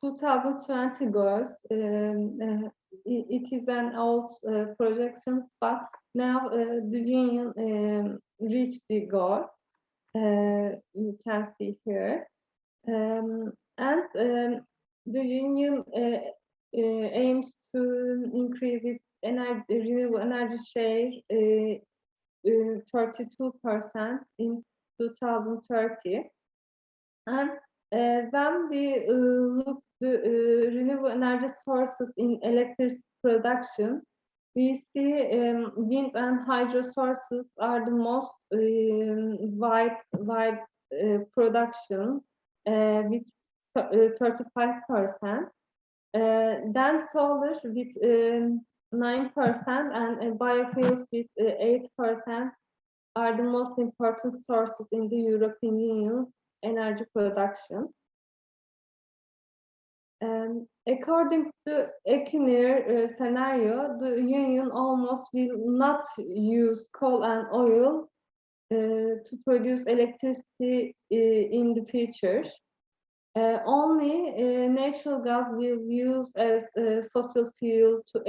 [SPEAKER 1] 2020 goals. It is an old projection, but now the Union reached the goal. You can see here. The Union aims to increase its renewable energy share 32% in 2030. And when we look the renewable energy sources in electricity production, we see wind and hydro sources are the most wide production with 35%. Then solar with 9% and biofuels with 8% are the most important sources in the European Union's energy production. According to Equinor scenario, the Union almost will not use coal and oil to produce electricity in the future. Only natural gas will use as fossil fuel to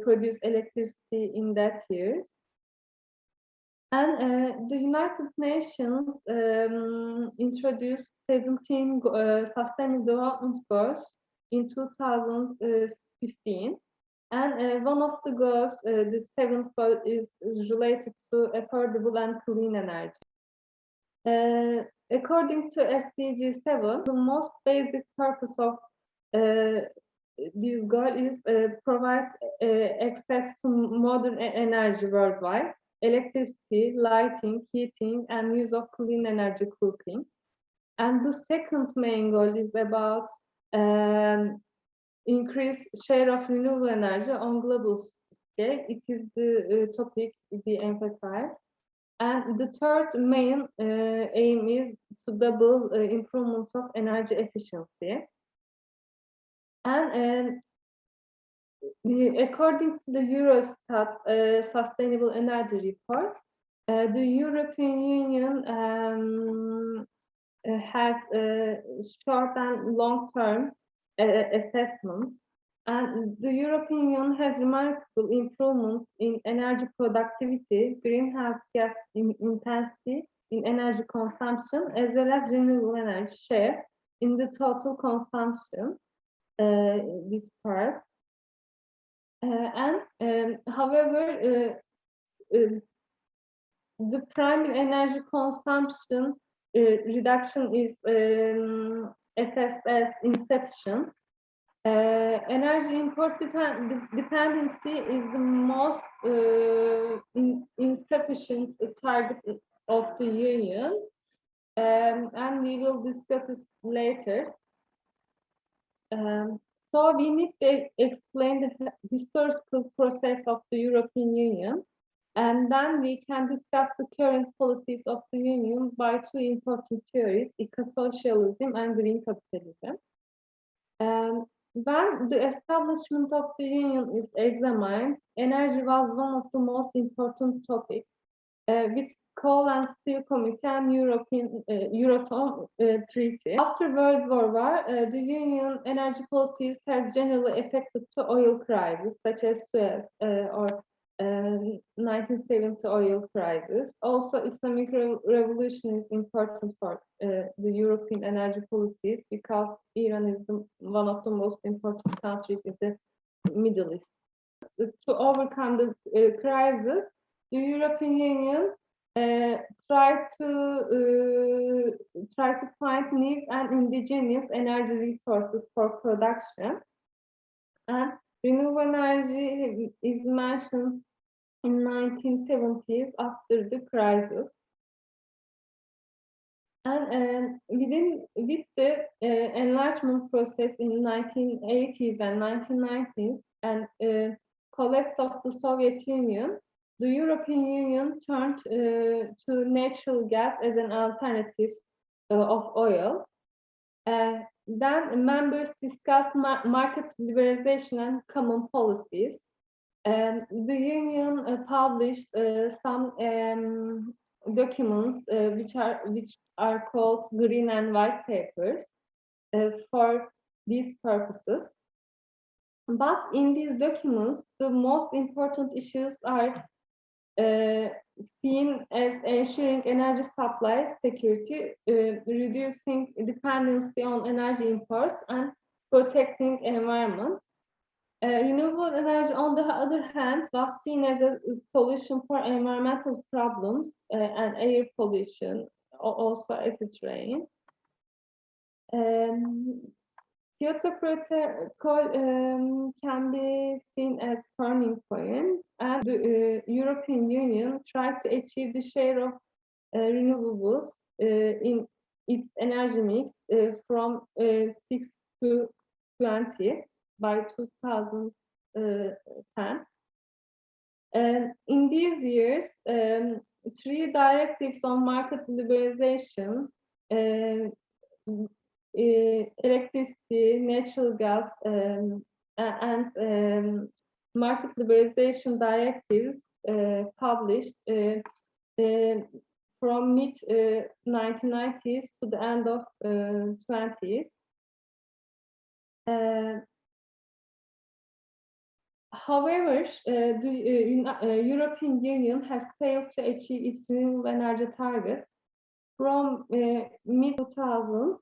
[SPEAKER 1] produce electricity in that year. And the United Nations introduced 17 Sustainable Development Goals in 2015. And one of the goals, the seventh goal, is related to affordable and clean energy. According to SDG 7, the most basic purpose of this goal is provide access to modern energy worldwide, electricity, lighting, heating, and use of clean energy cooking. And the second main goal is about increase share of renewable energy on global scale. It is the topic we emphasize. And the third main aim is to double improvement of energy efficiency. And according to the Eurostat Sustainable Energy Report, the European Union has short and long-term assessments, and the European Union has remarkable improvements in energy productivity, greenhouse gas intensity in energy consumption, as well as renewable energy share in the total consumption, this part. However, the primary energy consumption reduction is assessed as insufficient. Energy import dependency is the most insufficient target of the Union, and we will discuss this later. So we need to explain the historical process of the European Union, and then we can discuss the current policies of the Union by two important theories, eco-socialism and green capitalism. When the establishment of the Union is examined, energy was one of the most important topics, with Coal and Steel Committee and Euratom Treaty. After World War I, the Union energy policies has generally affected the oil crisis, such as Suez or 1970 oil crisis. Also, Islamic Revolution is important for the European energy policies because Iran is one of the most important countries in the Middle East. To overcome the crisis, the European Union try to find new and indigenous energy resources for production, and renewable energy is mentioned in 1970s after the crisis. And with the enlargement process in 1980s and 1990s and collapse of the Soviet Union, the European Union turned to natural gas as an alternative of oil. Then members discussed market liberalization and common policies. The union published some documents which are called green and white papers for these purposes. But in these documents, the most important issues are seen as ensuring energy supply security, reducing dependency on energy imports, and protecting environment. Renewable energy, on the other hand, was seen as a solution for environmental problems and air pollution, also acid rain. Kyoto Protocol can be seen as turning point, and the European Union tried to achieve the share of renewables in its energy mix from 6 to 20 by 2010. And in these years, 3 directives on market liberalization, electricity, natural gas, and market liberalization directives published from mid-1990s to the end of 20s. However, the European Union has failed to achieve its renewable energy targets. From mid-2000s,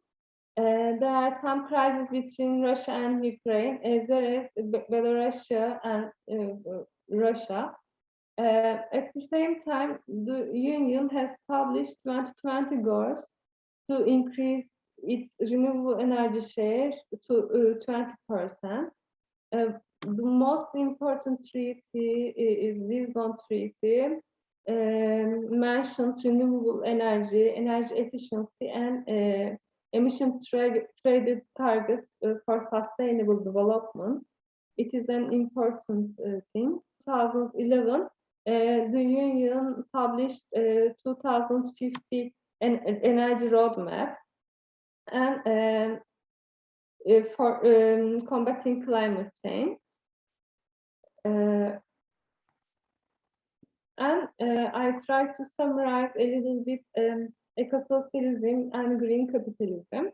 [SPEAKER 1] there are some crises between Russia and Ukraine, as well as Belarus and Russia. At the same time, the Union has published 2020 goals to increase its renewable energy share to 20%. The most important treaty is Lisbon Treaty, mentions renewable energy, energy efficiency, and emission traded targets for sustainable development. It is an important thing. 2011, the Union published 2050 energy roadmap and for combating climate change. I try to summarize a little bit eco-socialism and green capitalism.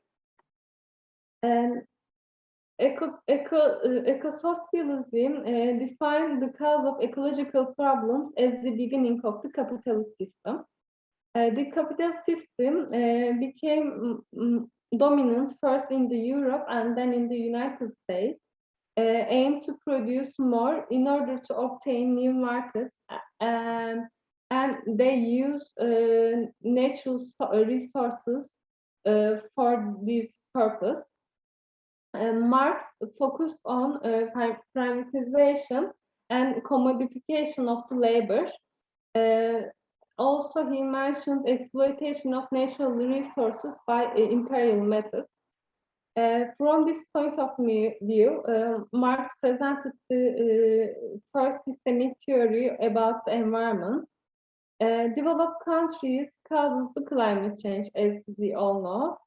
[SPEAKER 1] Eco-socialism defines the cause of ecological problems as the beginning of the capitalist system. The capitalist system became dominant first in Europe and then in the United States, aimed to produce more in order to obtain new markets, and they use natural resources for this purpose. Marx focused on privatization and commodification of the labor. Also, he mentioned exploitation of natural resources by imperial methods. From this point of view, Marx presented the first systemic theory about the environment. Developed countries causes the climate change, as we all know,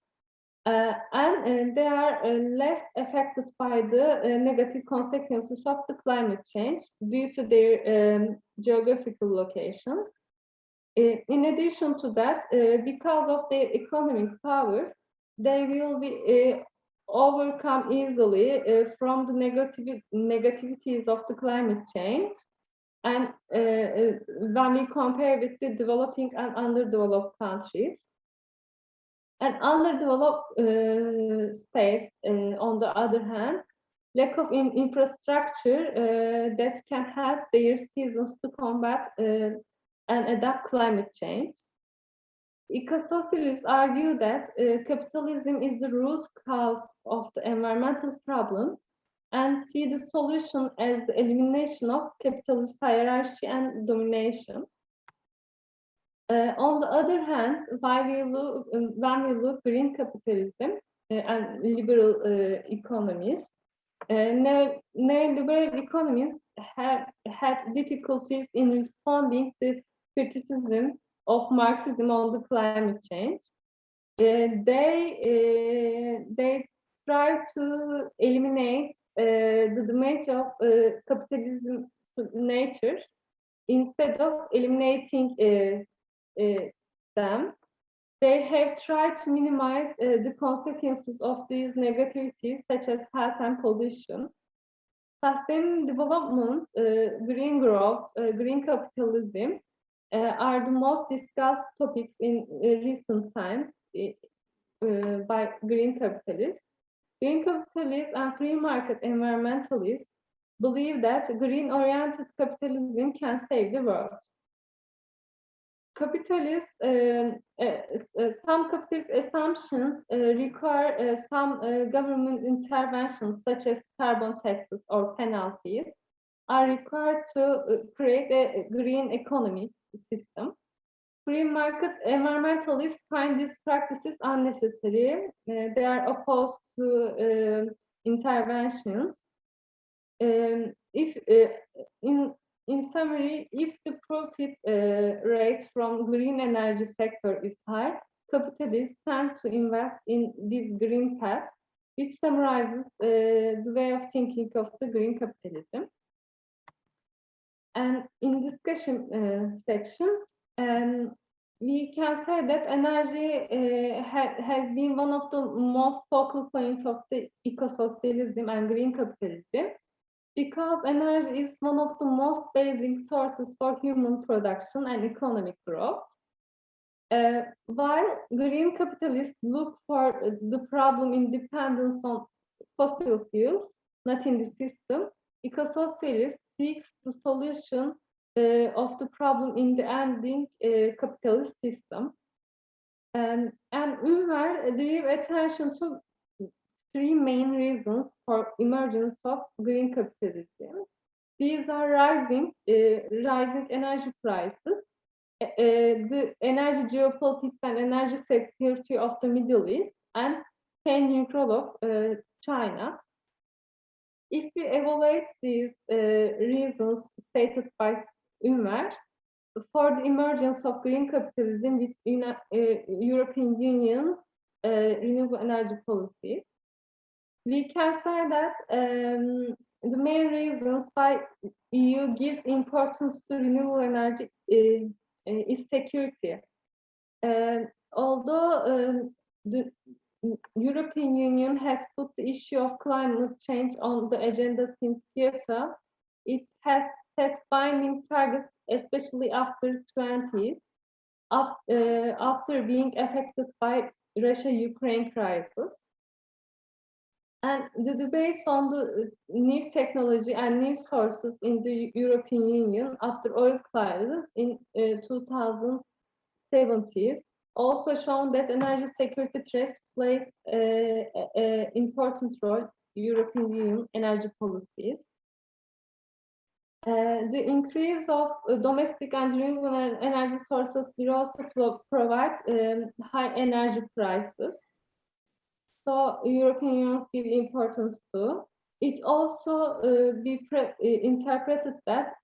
[SPEAKER 1] and they are less affected by the negative consequences of the climate change due to their geographical locations. In addition to that, because of their economic power, they will be overcome easily from the negativities of the climate change. And when we compare with the developing and underdeveloped countries. And underdeveloped states, on the other hand, lack of infrastructure that can help their citizens to combat and adapt climate change. Eco-socialists argue that capitalism is the root cause of the environmental problems and see the solution as the elimination of capitalist hierarchy and domination. On the other hand, when we look green capitalism and liberal economies, neoliberal economies have had difficulties in responding to criticism of Marxism on the climate change. They try to eliminate the damage of capitalism to nature instead of eliminating them. They have tried to minimize the consequences of these negativities, such as health and pollution. Sustainable development, green growth, green capitalism are the most discussed topics in recent times by green capitalists. Green capitalists and free market environmentalists believe that green-oriented capitalism can save the world. Some capitalist assumptions require some government interventions, such as carbon taxes or penalties, are required to create a green economic system. Free market environmentalists find these practices unnecessary. They are opposed to interventions. In summary, if the profit rate from green energy sector is high, capitalists tend to invest in this green path, which summarizes the way of thinking of the green capitalism. And in discussion section, we can say that energy has been one of the most focal points of the eco-socialism and green capitalism, because energy is one of the most basic sources for human production and economic growth. While green capitalists look for the problem in dependence on fossil fuels, not in the system, eco-socialists seeks the solution of the problem in the ending capitalist system. And Ünver drew attention to three main reasons for emergence of green capitalism. These are rising energy prices, the energy geopolitics and energy security of the Middle East, and changing role of China. If we evaluate these reasons stated by Ünver for the emergence of green capitalism with European Union renewable energy policy, we can say that the main reasons why EU gives importance to renewable energy is security. Although the European Union has put the issue of climate change on the agenda since Kyoto, it has set binding targets, especially after 2020, after being affected by Russia-Ukraine crisis. And the debates on the new technology and new sources in the European Union after oil crisis in 2070 also shown that energy security threats plays an important role in European Union energy policies. The increase of domestic and renewable energy sources will also provide high energy prices. So European Union give importance to. It also be interpreted that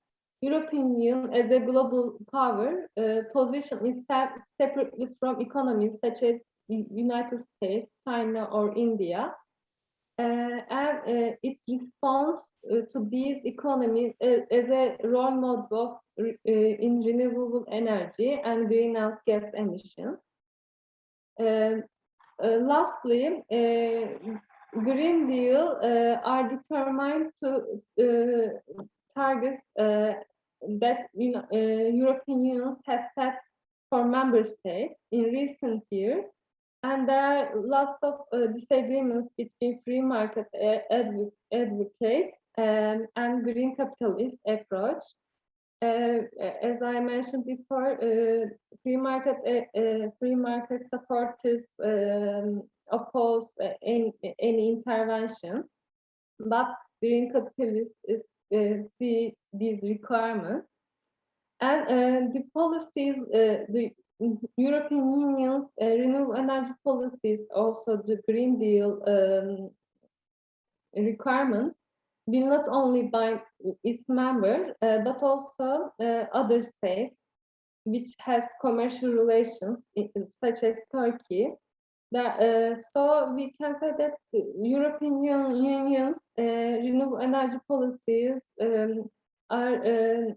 [SPEAKER 1] European Union as a global power position itself separately from economies such as United States, China, or India, and it responds to these economies as a role model in renewable energy and greenhouse gas emissions. Lastly, Green Deal are determined to targets that European Union has set for member states in recent years, and there are lots of disagreements between free market advocates and green capitalist approach. As I mentioned before, free market supporters oppose any intervention, but green capitalists see these requirements. And the policies, the European Union's renewable energy policies, also the Green Deal requirements, will not only bind its members, but also other states which has commercial relations, such as Turkey. So we can say that the European Union renewable energy policies are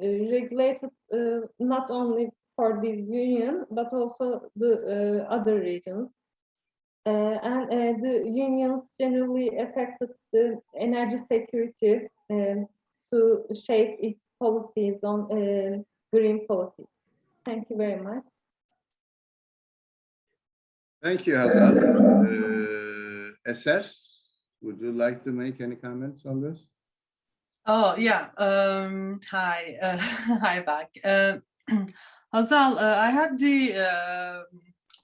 [SPEAKER 1] regulated not only for this union, but also the other regions. And the unions generally affected the energy security to shape its policies on green policy. Thank you very much.
[SPEAKER 4] Thank you, Hazal. Eser, would you like to make any comments on this?
[SPEAKER 5] Oh, yeah. Hi. Hi back. Hazal, I had the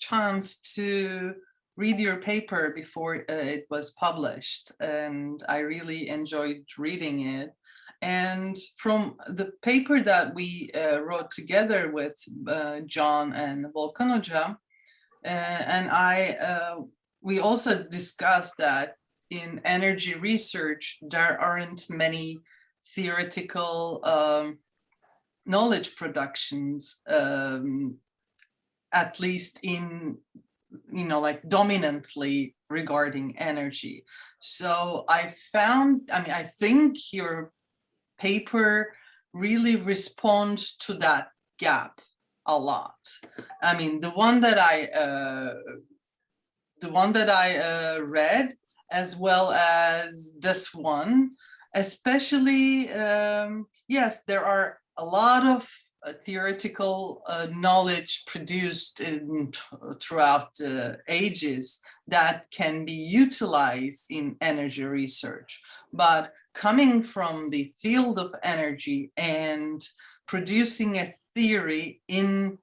[SPEAKER 5] chance to read your paper before it was published, and I really enjoyed reading it. And from the paper that we wrote together with John and Volkan Hoca, and we also discussed that in energy research, there aren't many theoretical knowledge productions, at least in, like dominantly regarding energy. So I think your paper really responds to that gap a lot. I mean, the one that I read, as well as this one, especially, yes, there are a lot of theoretical knowledge produced throughout the ages that can be utilized in energy research. But coming from the field of energy and producing a theory in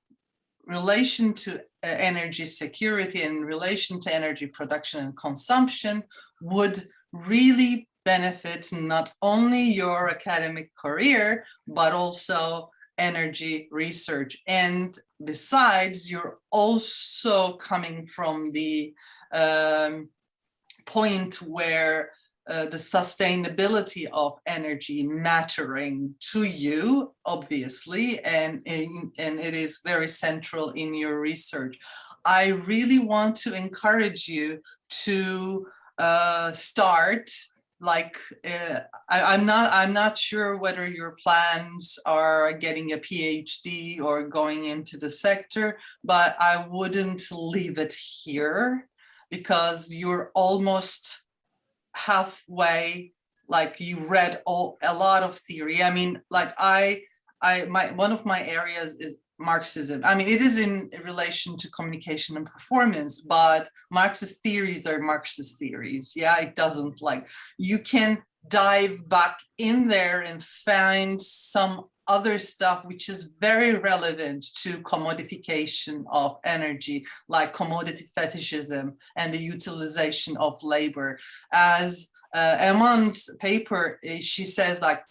[SPEAKER 5] relation to energy security, in relation to energy production and consumption, would really benefit not only your academic career, but also energy research. And besides, you're also coming from the point where the sustainability of energy mattering to you, obviously, and it is very central in your research. I really want to encourage you to start. Like, I'm not sure whether your plans are getting a PhD or going into the sector, but I wouldn't leave it here, because you're almost halfway. Like, you read a lot of theory. I mean, like one of my areas is Marxism. I mean, it is in relation to communication and performance, but Marxist theories are Marxist theories. Yeah, it doesn't, like, you can dive back in there and find some other stuff which is very relevant to commodification of energy, like commodity fetishism and the utilization of labor. As Eman's paper, she says, like,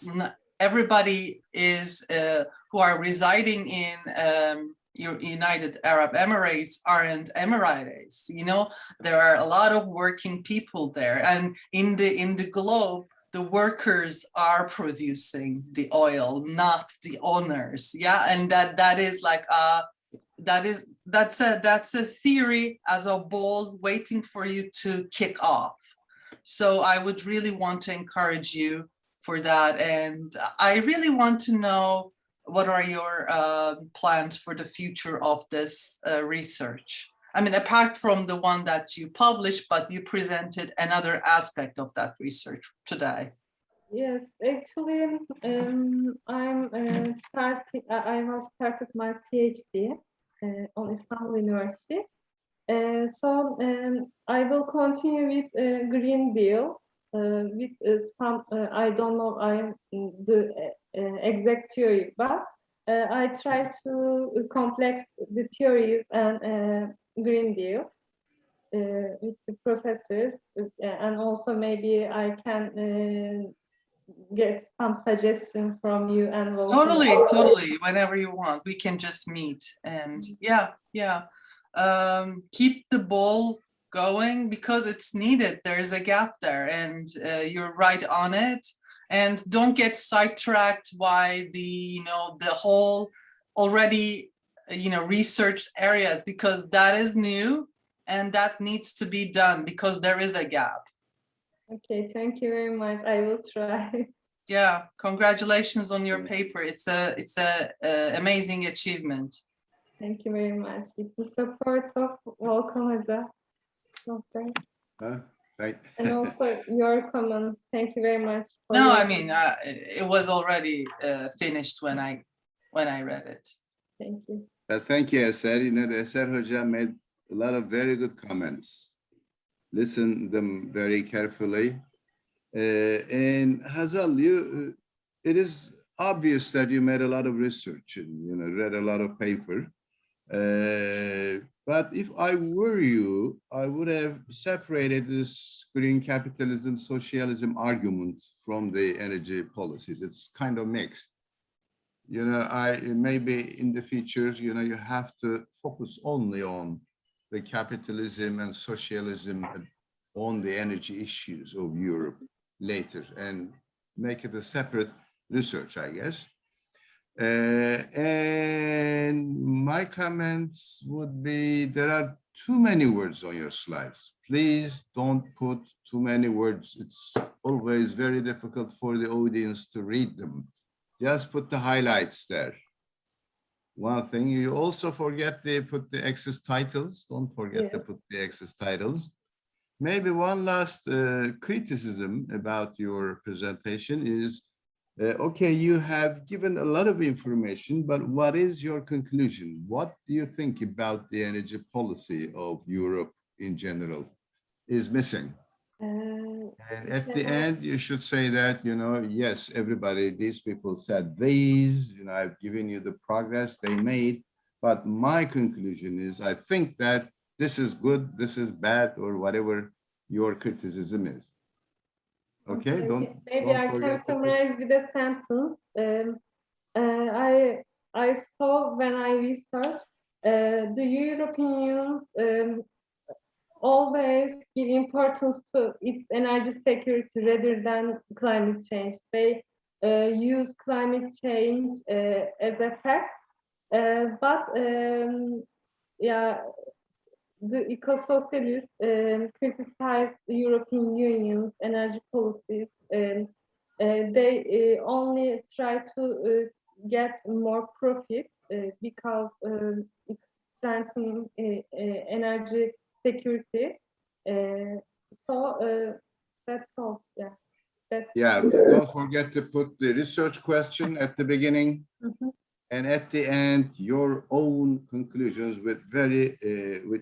[SPEAKER 5] everybody is who are residing in United Arab Emirates aren't Emirates. There are a lot of working people there, and in the globe, the workers are producing the oil, not the owners. Yeah, and that is like that's a theory as a ball waiting for you to kick off. So I would really want to encourage you for that, and I really want to know what are your plans for the future of this research. I mean, apart from the one that you published, but you presented another aspect of that research today.
[SPEAKER 1] Yes, actually, I have started my PhD on Istanbul University. So I will continue with Green Deal with some, I don't know the exact theory, but I try to complex the theories and Green Deal with the professors, and also maybe I can get some suggestions from you and Volkan.
[SPEAKER 5] Totally, whenever you want, we can just meet, and yeah. Keep the ball going, because it's needed. There's a gap there, and you're right on it. And don't get sidetracked by the whole already researched areas, because that is new and that needs to be done, because there is a gap.
[SPEAKER 1] Okay, thank you very much. I will try.
[SPEAKER 5] Yeah, congratulations on your paper. It's a amazing achievement.
[SPEAKER 1] Thank you very much. With the support of Volkan Hoca. Okay. And also your comments. Thank you very much.
[SPEAKER 5] No, I mean, it was already finished when I read it.
[SPEAKER 1] Thank you.
[SPEAKER 4] Thank you, Eser. You know, the Eser Hoca made a lot of very good comments. Listen them very carefully. And Hazal, it is obvious that you made a lot of research and read a lot of paper. But if I were you, I would have separated this green capitalism, socialism argument from the energy policies. It's kind of mixed. Maybe in the future, you have to focus only on the capitalism and socialism on the energy issues of Europe later and make it a separate research, I guess. And my comments would be, there are too many words on your slides. Please don't put too many words. It's always very difficult for the audience to read them. Just put the highlights there. One thing, you also forget to put the excess titles. Don't forget to put the excess titles. Maybe one last criticism about your presentation is, okay, you have given a lot of information, but what is your conclusion? What do you think about the energy policy of Europe in general is missing? And at the end, you should say that, yes, everybody, these people said these, I've given you the progress they made, but my conclusion is, I think that this is good, this is bad, or whatever your criticism is. Okay,
[SPEAKER 1] maybe I can summarize with a sentence. I saw when I researched the European Union always give importance to its energy security rather than climate change. They use climate change as a fact, but the eco-socialists criticize the European Union's energy policies. They only try to get more profit because it's strengthening energy security. So that's all.
[SPEAKER 4] Don't forget to put the research question at the beginning. And at the end, your own conclusions with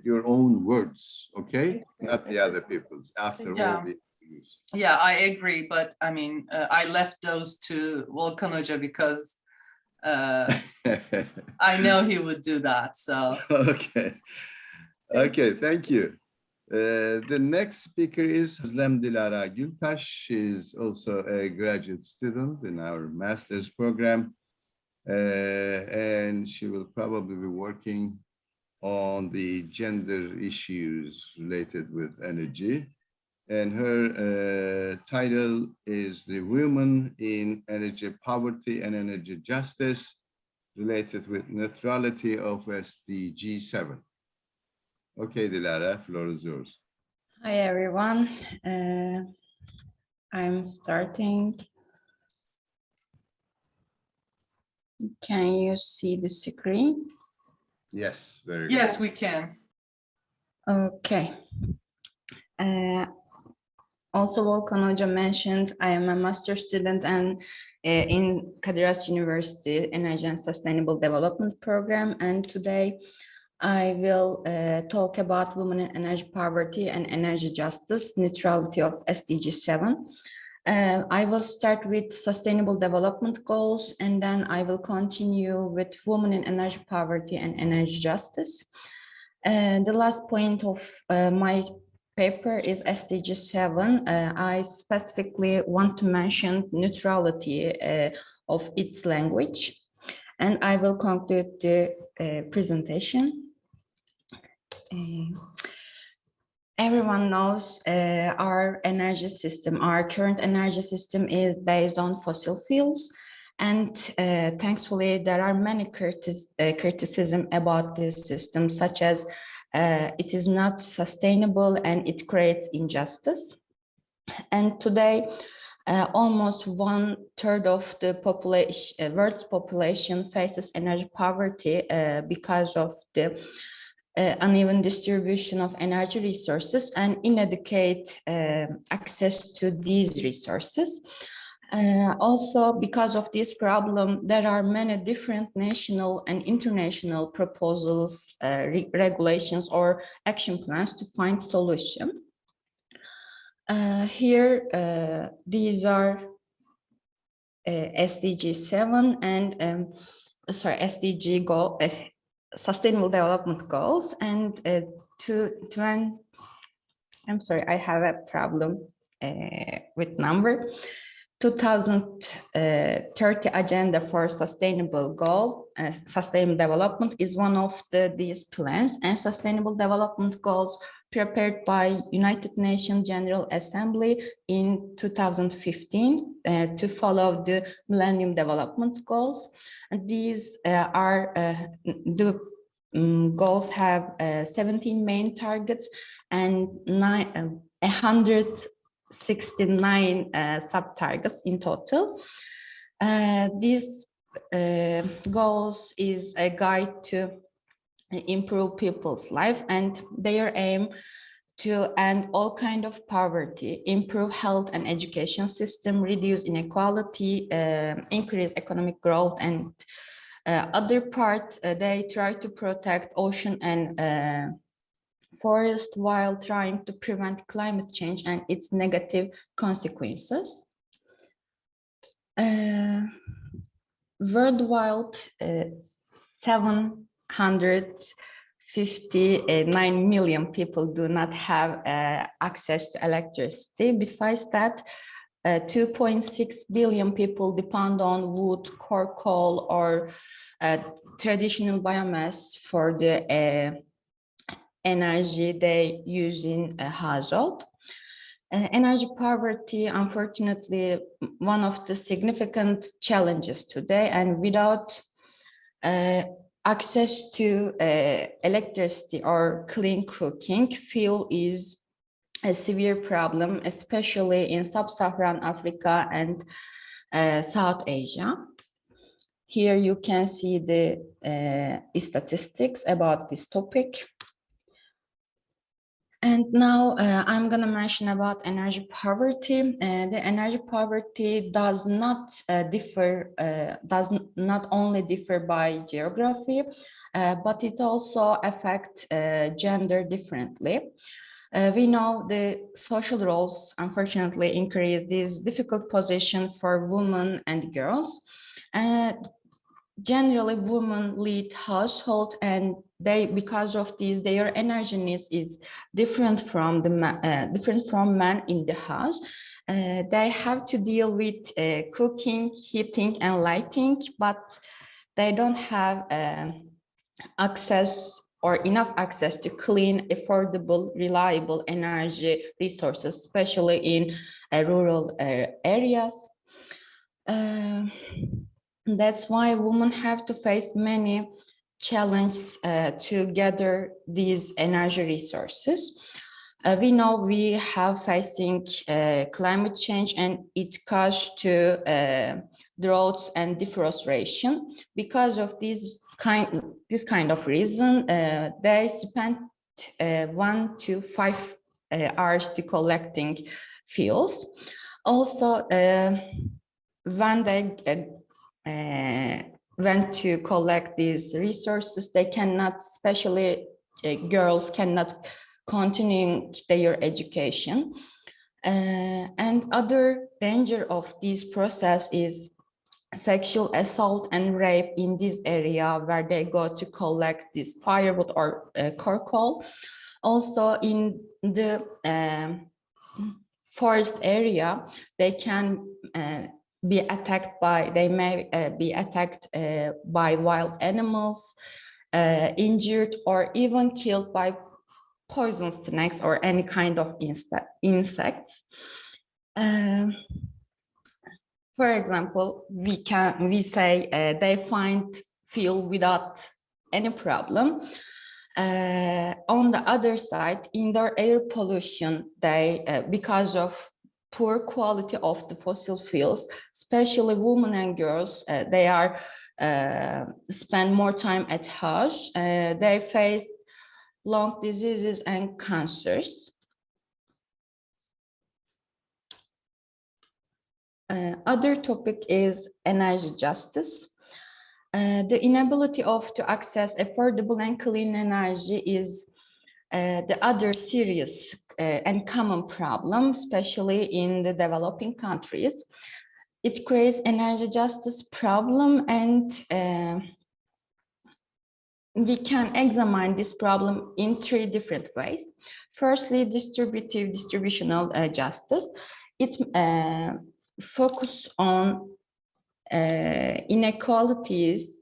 [SPEAKER 4] your own words, okay? Not the other people's after all the interviews.
[SPEAKER 5] Yeah, I agree, but I mean, I left those to Volkan Hoca because I know he would do that, so.
[SPEAKER 4] Okay, thank you. The next speaker is Özlem Dilara Gültaş. She's also a graduate student in our master's program. And she will probably be working on the gender issues related with energy. And her title is The Women in Energy Poverty and Energy Justice related with neutrality of SDG 7. Okay, Dilara, floor is yours.
[SPEAKER 7] Hi, everyone. I'm starting. Can you see the screen?
[SPEAKER 4] Yes, very good.
[SPEAKER 5] Yes, we can.
[SPEAKER 7] Okay. Also, Volkan Hoca mentioned I am a master's student and in Kadir University Energy and Sustainable Development Program. And today I will talk about women in energy poverty and energy justice, neutrality of SDG 7. I will start with sustainable development goals, and then I will continue with women in energy poverty and energy justice. The last point of my paper is SDG 7. I specifically want to mention neutrality of its language, and I will conclude the presentation. Everyone knows our energy system, our current energy system is based on fossil fuels. And thankfully, there are many criticism about this system, such as it is not sustainable and it creates injustice. And today, Almost 1/3 of the population, world's population faces energy poverty because of the uneven distribution of energy resources and inadequate access to these resources. Also, because of this problem, there are many different national and international proposals, regulations, or action plans to find solution. Here, these are SDG 7 and SDG goal, Sustainable Development Goals, and I'm sorry, I have a problem with number. 2030 Agenda for Sustainable Development is one of these plans, and Sustainable Development Goals prepared by United Nations General Assembly in 2015 to follow the Millennium Development Goals. And these goals have 17 main targets and 169 sub-targets in total. These goals is a guide to improve people's life, and their aim to end all kind of poverty, improve health and education system, reduce inequality, increase economic growth, and other part, they try to protect ocean and forest while trying to prevent climate change and its negative consequences. Worldwide, 759 million people do not have access to electricity. Besides that, 2.6 billion people depend on wood, coal, or traditional biomass for the energy they use in a household. Energy poverty, unfortunately, one of the significant challenges today, and without access to electricity or clean cooking, fuel is a severe problem, especially in sub-Saharan Africa and South Asia. Here you can see the statistics about this topic. And now I'm going to mention about energy poverty. The energy poverty does not only differ by geography, but it also affects gender differently. We know the social roles, unfortunately, increase this difficult position for women and girls. Generally, women lead household, and because of this, their energy needs is different from men in the house. They have to deal with cooking, heating, and lighting, but they don't have access or enough access to clean, affordable, reliable energy resources, especially in rural areas. That's why women have to face many challenges to gather these energy resources. We know we have facing climate change, and it causes to droughts and deforestation. Because of this kind of reason, they spend 1 to 5 hours to collecting fuels. Also, when they went to collect these resources, they cannot, especially girls, cannot continue their education. And other danger of this process is sexual assault and rape in this area where they go to collect this firewood or coal. Also in the forest area, they can be attacked by, they may be attacked by wild animals, injured, or even killed by poison snakes or any kind of insects. For example, we say they find fuel without any problem. On the other side, indoor air pollution, because of poor quality of the fossil fuels, especially women and girls. They are spend more time at house. They face lung diseases and cancers. Other topic is energy justice. The inability to access affordable and clean energy is the other serious and common problem, especially in the developing countries. It creates energy justice problem, and we can examine this problem in 3 different ways. Firstly, distributional justice. It focus on inequalities,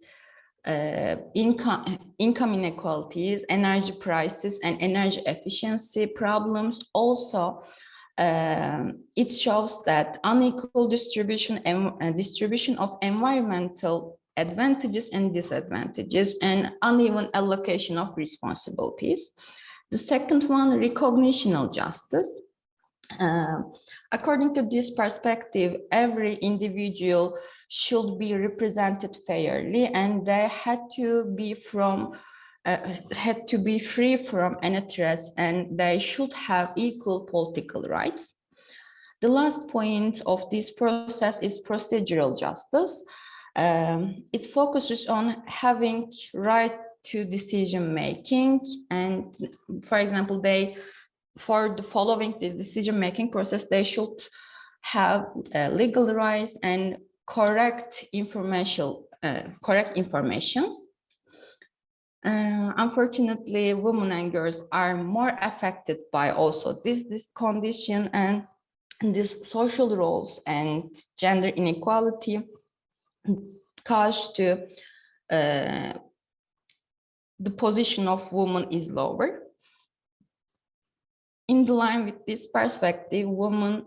[SPEAKER 7] income inequalities, energy prices, and energy efficiency problems. Also, it shows that unequal distribution of environmental advantages and disadvantages, and uneven allocation of responsibilities. The second one, recognitional justice. According to this perspective, every individual should be represented fairly, and they had to be free from any threats, and they should have equal political rights. The last point of this process is procedural justice. It focuses on having right to decision making, and for example, for the following the decision making process, they should have legal rights and correct informations. Unfortunately, women and girls are more affected by also this condition, and these social roles and gender inequality cause to the position of women is lower. In the line with this perspective, women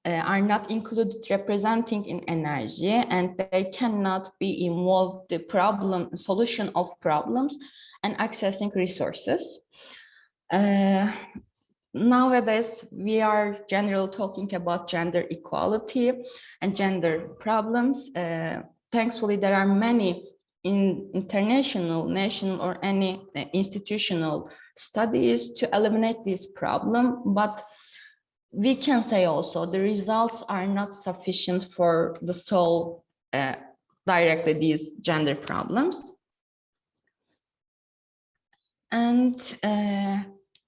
[SPEAKER 7] are not included representing in energy, and they cannot be involved in the solution of problems and accessing resources. Nowadays, we are generally talking about gender equality and gender problems. Thankfully, there are many international, national, or any institutional studies to eliminate this problem, but we can say also the results are not sufficient for the solve directly these gender problems. And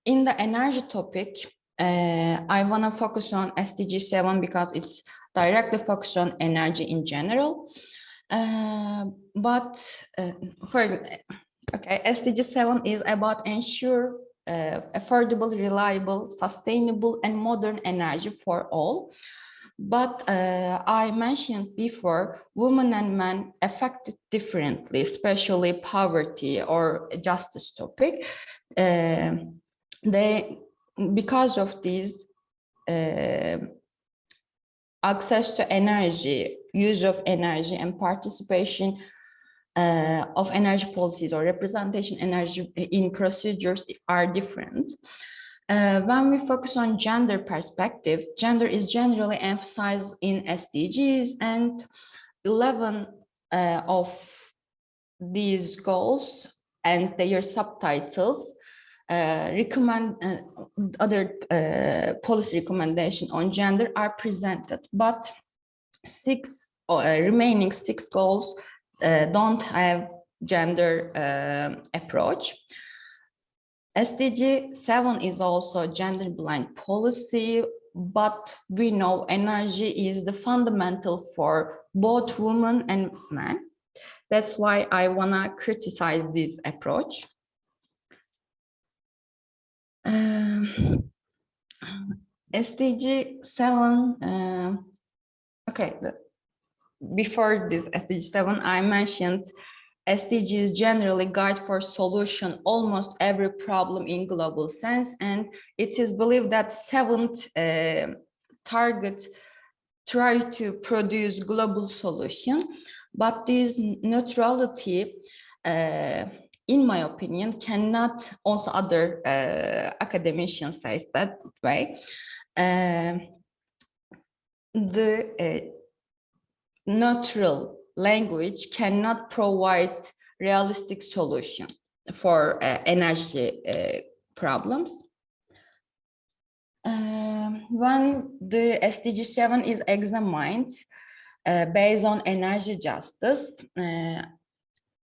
[SPEAKER 7] in the energy topic, I want to focus on SDG 7 because it's directly focused on energy in general. SDG 7 is about ensure affordable, reliable, sustainable, and modern energy for all. But I mentioned before, women and men affected differently, especially poverty or justice topic. Because of these access to energy, use of energy, and participation of energy policies or representation energy in procedures are different. When we focus on gender perspective, gender is generally emphasized in SDGs, and 11 of these goals and their subtitles recommend other policy recommendation on gender are presented, but remaining 6 goals don't have gender approach. SDG 7 is also gender blind policy, but we know energy is the fundamental for both women and men. That's why I wanna criticize this approach. SDG 7, before this SDG 7, I mentioned SDGs generally guide for solution almost every problem in global sense, and it is believed that 7th target try to produce global solution, but this neutrality, in my opinion, cannot, also other academicians say that way, the neutral language cannot provide realistic solution for energy problems. When the SDG 7 is examined based on energy justice,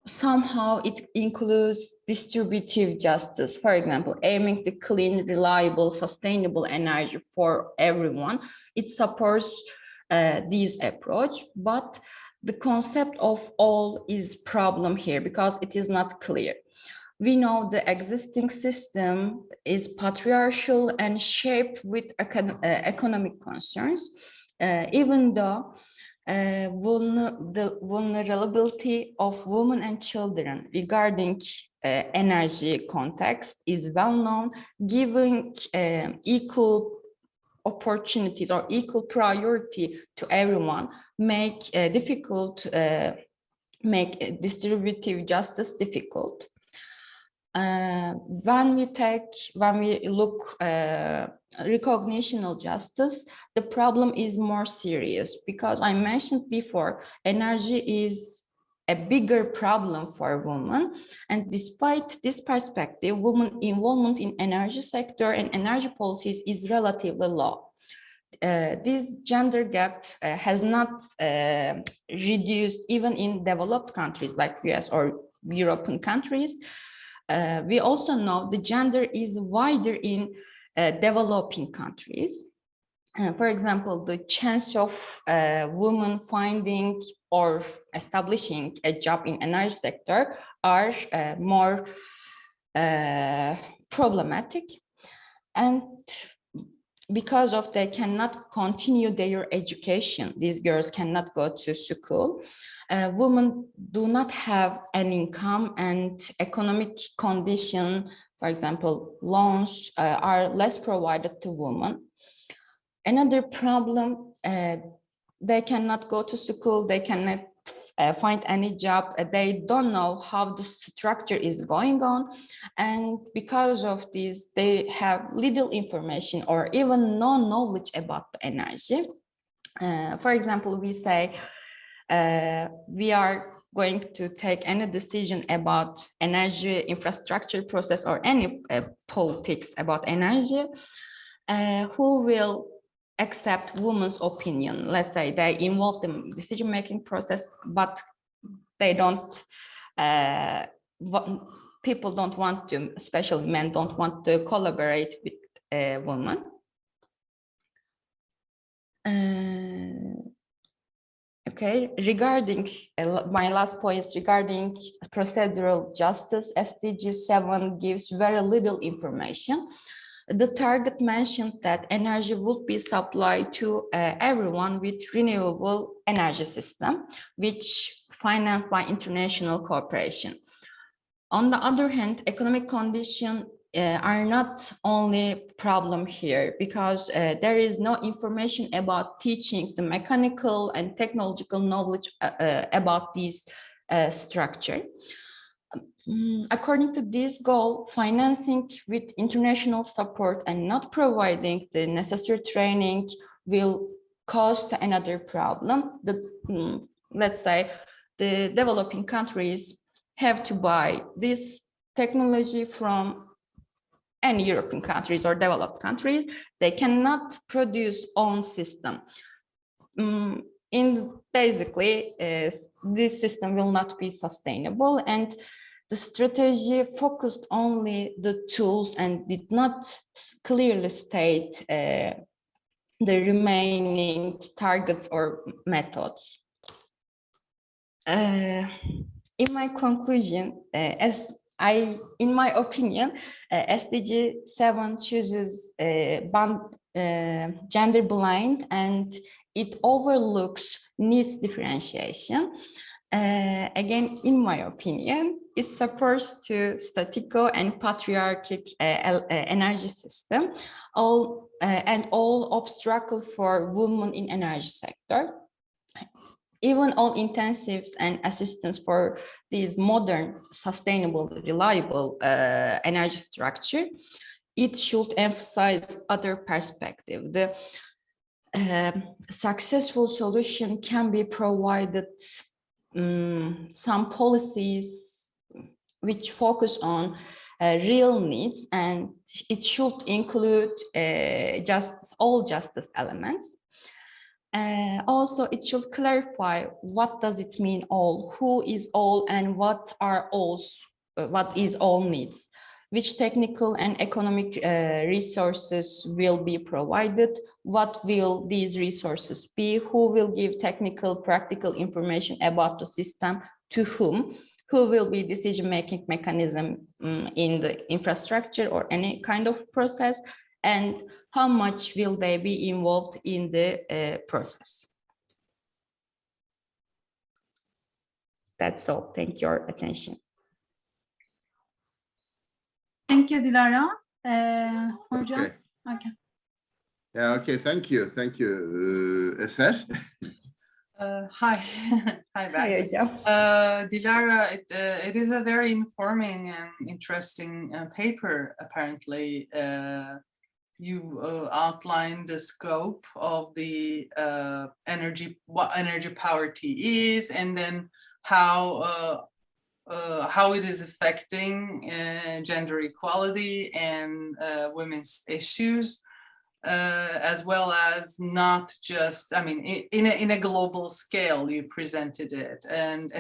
[SPEAKER 7] somehow it includes distributive justice, for example, aiming to clean, reliable, sustainable energy for everyone. It supports this approach, but the concept of all is problem here because it is not clear. We know the existing system is patriarchal and shaped with economic concerns, even though the vulnerability of women and children regarding energy context is well known, giving equal opportunities or equal priority to everyone make make distributive justice difficult. When we look recognition of justice, the problem is more serious because I mentioned before, energy is a bigger problem for women, and despite this perspective, women involvement in energy sector and energy policies is relatively low. This gender gap has not reduced even in developed countries like US or European countries. We also know the gender is wider in developing countries. For example, the chance of women finding or establishing a job in energy sector are more problematic. And because of they cannot continue their education, these girls cannot go to school. Women do not have an income and economic condition, for example, loans are less provided to women. Another problem, they cannot go to school, they cannot find any job, they don't know how the structure is going on, and because of this, they have little information or even no knowledge about the energy. For example, we say, we are going to take any decision about energy infrastructure process or any politics about energy, who will accept women's opinion? Let's say they involve the decision-making process, but they don't, people don't want to, especially men don't want to collaborate with women. Okay, regarding my last point is regarding procedural justice, SDG 7 gives very little information. The target mentioned that energy would be supplied to everyone with renewable energy system, which financed by international cooperation. On the other hand, economic conditions are not only problem here because there is no information about teaching the mechanical and technological knowledge about this structure. According to this goal, financing with international support and not providing the necessary training will cause another problem. Let's say the developing countries have to buy this technology from any European countries or developed countries. They cannot produce own system. Basically, this system will not be sustainable, and the strategy focused only the tools and did not clearly state the remaining targets or methods. In my conclusion, in my opinion, SDG 7 chooses gender blind and it overlooks needs differentiation. Again, in my opinion, it supports to statico and patriarchic energy system, and all obstacle for women in energy sector. Even all intensives and assistance for this modern, sustainable, reliable energy structure, it should emphasize other perspective. successful solution can be provided some policies which focus on real needs, and it should include all justice elements. Also, it should clarify what does it mean all, who is all, and what are alls, what is all needs, which technical and economic resources will be provided, what will these resources be, who will give technical, practical information about the system to whom, who will be decision-making mechanism in the infrastructure or any kind of process, and how much will they be involved in the process. That's all. Thank you for your attention.
[SPEAKER 2] Thank you, Dilara. Hocam.
[SPEAKER 4] Okay.
[SPEAKER 2] Okay.
[SPEAKER 4] Yeah, okay, thank you. Thank you, Eser.
[SPEAKER 5] Hi, hi back.
[SPEAKER 7] Hi, hocam.
[SPEAKER 5] Dilara, it is a very informing and interesting paper. Apparently, you outlined the scope of the what energy poverty is, and then how it is affecting gender equality and women's issues. As well as not just, I mean, in a global scale, you presented it, and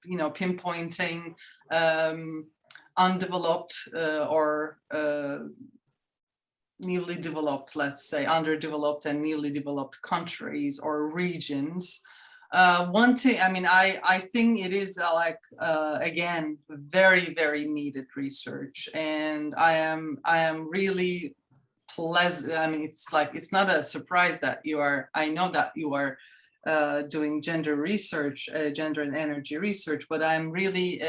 [SPEAKER 5] you know, pinpointing undeveloped or newly developed, let's say, underdeveloped and newly developed countries or regions. One thing, I mean, I think it is again, very, very needed research, and I am really pleasant. I mean, it's not a surprise that you are, I know that you are doing gender research, gender and energy research, but I'm really,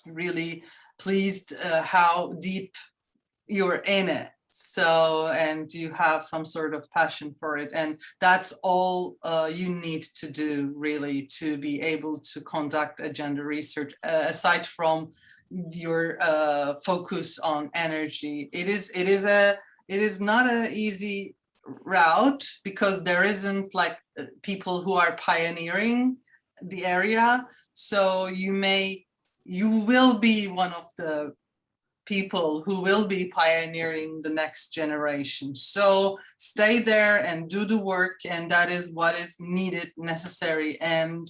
[SPEAKER 5] really pleased how deep you're in it. So, and you have some sort of passion for it. And that's all you need to do, really, to be able to conduct a gender research, aside from your focus on energy. It is not an easy route, because there isn't like people who are pioneering the area. So you will be one of the people who will be pioneering the next generation. So stay there and do the work, and that is what is needed, necessary, and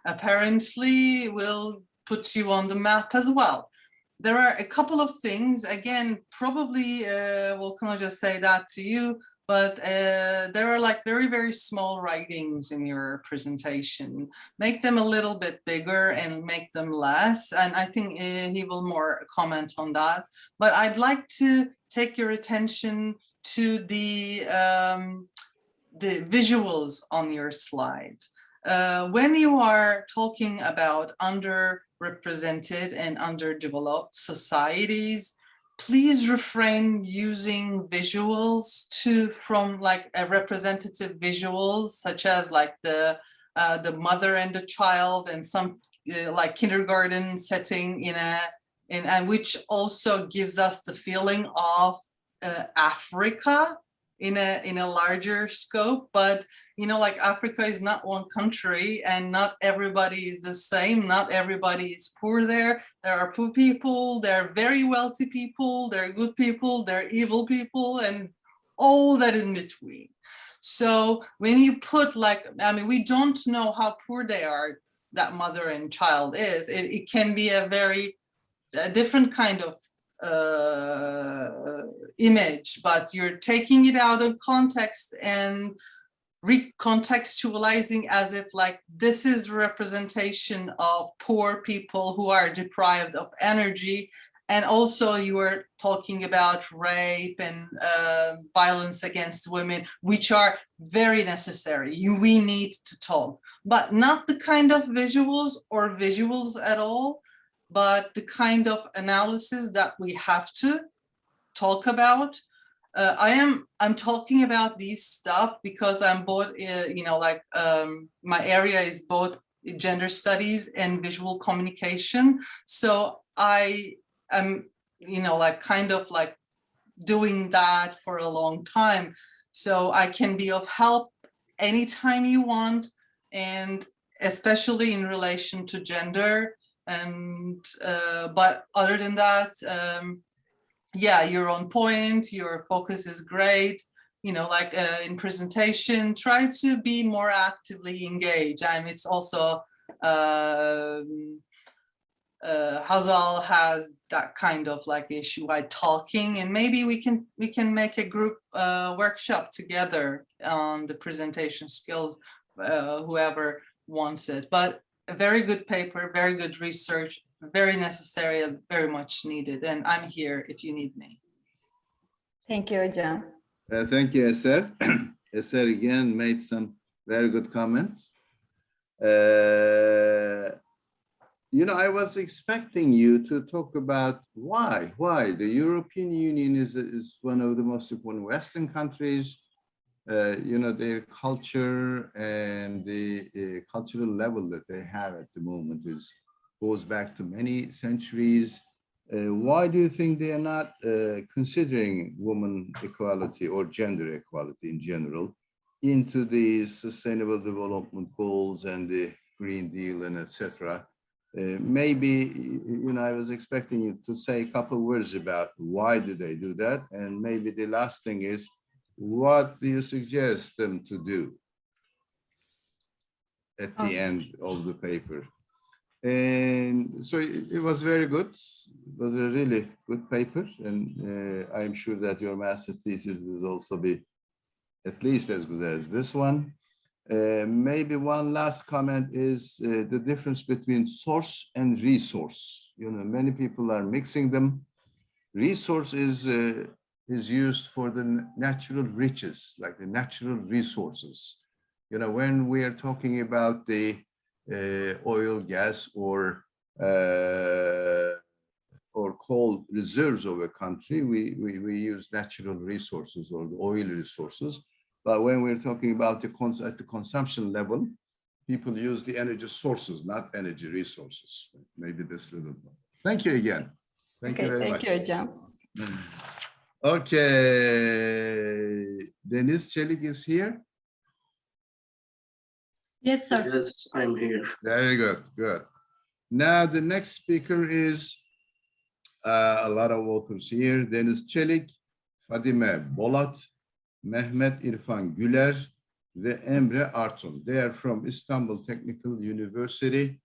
[SPEAKER 5] apparently will put you on the map as well. There are a couple of things, again, probably Volkan will just say that to you, but there are like very, very small writings in your presentation. Make them a little bit bigger and make them less. And I think he will more comment on that. But I'd like to take your attention to the visuals on your slide. When you are talking about underrepresented and underdeveloped societies, please refrain using visuals from like a representative visuals, such as like the mother and the child, and some like kindergarten setting and which also gives us the feeling of Africa in a larger scope. But you know, like Africa is not one country, and not everybody is the same. Not everybody is poor there. There are poor people, there are very wealthy people, there are good people, there are evil people, and all that in between. So when you put like, I mean, we don't know how poor they are, that mother and child is. It can be a very different kind of image, but you're taking it out of context and recontextualizing as if like this is representation of poor people who are deprived of energy. And also you were talking about rape and violence against women, which are very necessary. We need to talk, but not the kind of visuals or visuals at all, but the kind of analysis that we have to talk about. I'm talking about these stuff because I'm both, you know, like my area is both gender studies and visual communication. So I am, you know, like kind of like doing that for a long time. So I can be of help anytime you want, and especially in relation to gender. And but other than that, yeah, you're on point, your focus is great. You know, like in presentation, try to be more actively engaged. It's also Hazal has that kind of like issue by talking, and maybe we can make a group workshop together on the presentation skills, whoever wants it. But a very good paper, very good research, very necessary and very much needed. And I'm here if you need me.
[SPEAKER 7] Thank you, Hocam.
[SPEAKER 4] Thank you, Eser. Eser again made some very good comments. You know, I was expecting you to talk about why the European Union is one of the most important Western countries. You know, their culture and the cultural level that they have at the moment goes back to many centuries. Why do you think they are not considering women equality or gender equality in general into these sustainable development goals and the Green Deal and etc.? Maybe, you know, I was expecting you to say a couple of words about why do they do that? And maybe the last thing is, what do you suggest them to do at the end of the paper? And so it was very good. It was a really good paper. And I'm sure that your master thesis will also be at least as good as this one. Maybe one last comment is the difference between source and resource. You know, many people are mixing them. Resource is used for the natural riches, like the natural resources. You know, when we are talking about the oil, gas, or coal reserves of a country, we use natural resources or the oil resources. But when we're talking about at the consumption level, people use the energy sources, not energy resources. Maybe this little. Thank you again. Thank you very much.
[SPEAKER 7] Thank you, Hocam.
[SPEAKER 4] Okay, Deniz, Çelik is here.
[SPEAKER 2] Yes, sir.
[SPEAKER 8] Yes, I'm here.
[SPEAKER 4] Very good, good. Now the next speaker is a lot of authors here. Deniz Çelik, Fadime Bolat, Mehmet İrfan Güler, ve Emre Artun. They are from Istanbul Technical University,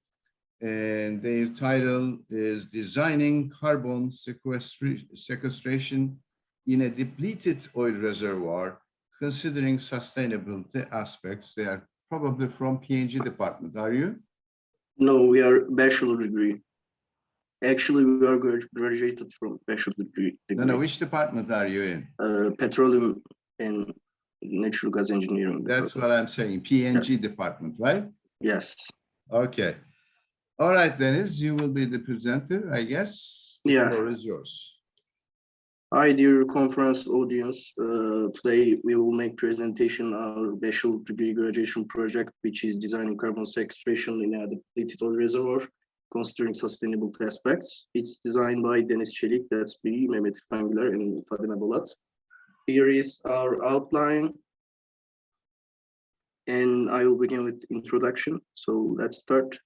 [SPEAKER 4] and their title is Designing Carbon Sequestration in a Depleted Oil Reservoir, Considering Sustainability Aspects. They are probably from PNG department. Are you?
[SPEAKER 8] No, we are bachelor degree. Actually, we are graduated from bachelor degree.
[SPEAKER 4] No, which department are you in?
[SPEAKER 8] Petroleum and natural gas engineering.
[SPEAKER 4] That's what I'm saying, PNG department, right?
[SPEAKER 8] Yes.
[SPEAKER 4] Okay. All right, Deniz, you will be the presenter, I guess. The
[SPEAKER 8] Yeah.
[SPEAKER 4] floor is yours.
[SPEAKER 8] Hi, dear conference audience. Today we will make presentation on our bachelor degree graduation project, which is designing carbon sequestration in a depleted oil reservoir, considering sustainability aspects. It's designed by Deniz Çelik, that's me, Mehmet İrfan Güler, and Fadime Bolat. Here is our outline, and I will begin with introduction. So let's start.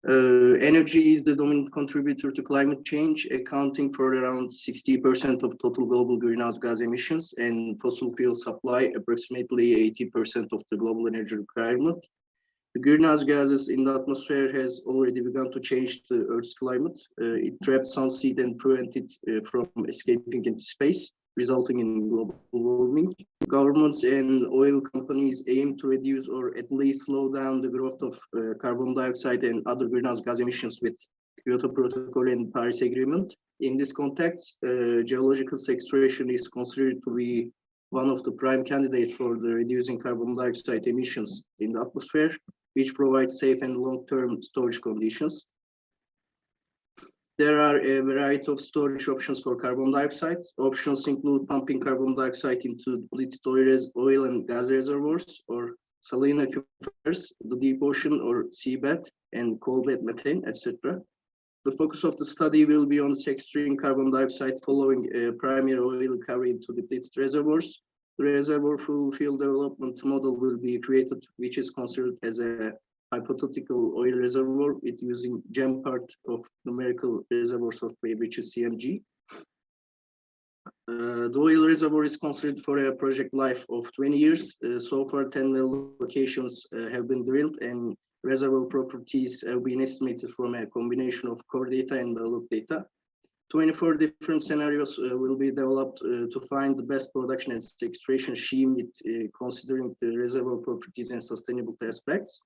[SPEAKER 8] Energy is the dominant contributor to climate change, accounting for around 60% of total global greenhouse gas emissions, and fossil fuel supply approximately 80% of the global energy requirement. The greenhouse gases in the atmosphere has already begun to change the Earth's climate. It traps sunlight and prevents it from escaping into space, resulting in global warming. Governments and oil companies aim to reduce or at least slow down the growth of carbon dioxide and other greenhouse gas emissions with Kyoto Protocol and Paris Agreement. In this context, geological sequestration is considered to be one of the prime candidates for the reducing carbon dioxide emissions in the atmosphere, which provides safe and long-term storage conditions. There are a variety of storage options for carbon dioxide. Options include pumping carbon dioxide into depleted oil and gas reservoirs, or saline aquifers, the deep ocean or seabed, and coal bed methane, etc. The focus of the study will be on sequestering carbon dioxide following primary oil recovery into depleted reservoirs. The reservoir full field development model will be created, which is considered as a hypothetical oil reservoir with using GEM part of numerical reservoir software, which is CMG. The oil reservoir is considered for a project life of 20 years. So far, 10 well locations have been drilled, and reservoir properties have been estimated from a combination of core data and log data. 24 different scenarios will be developed to find the best production and sequestration scheme with considering the reservoir properties and sustainability aspects.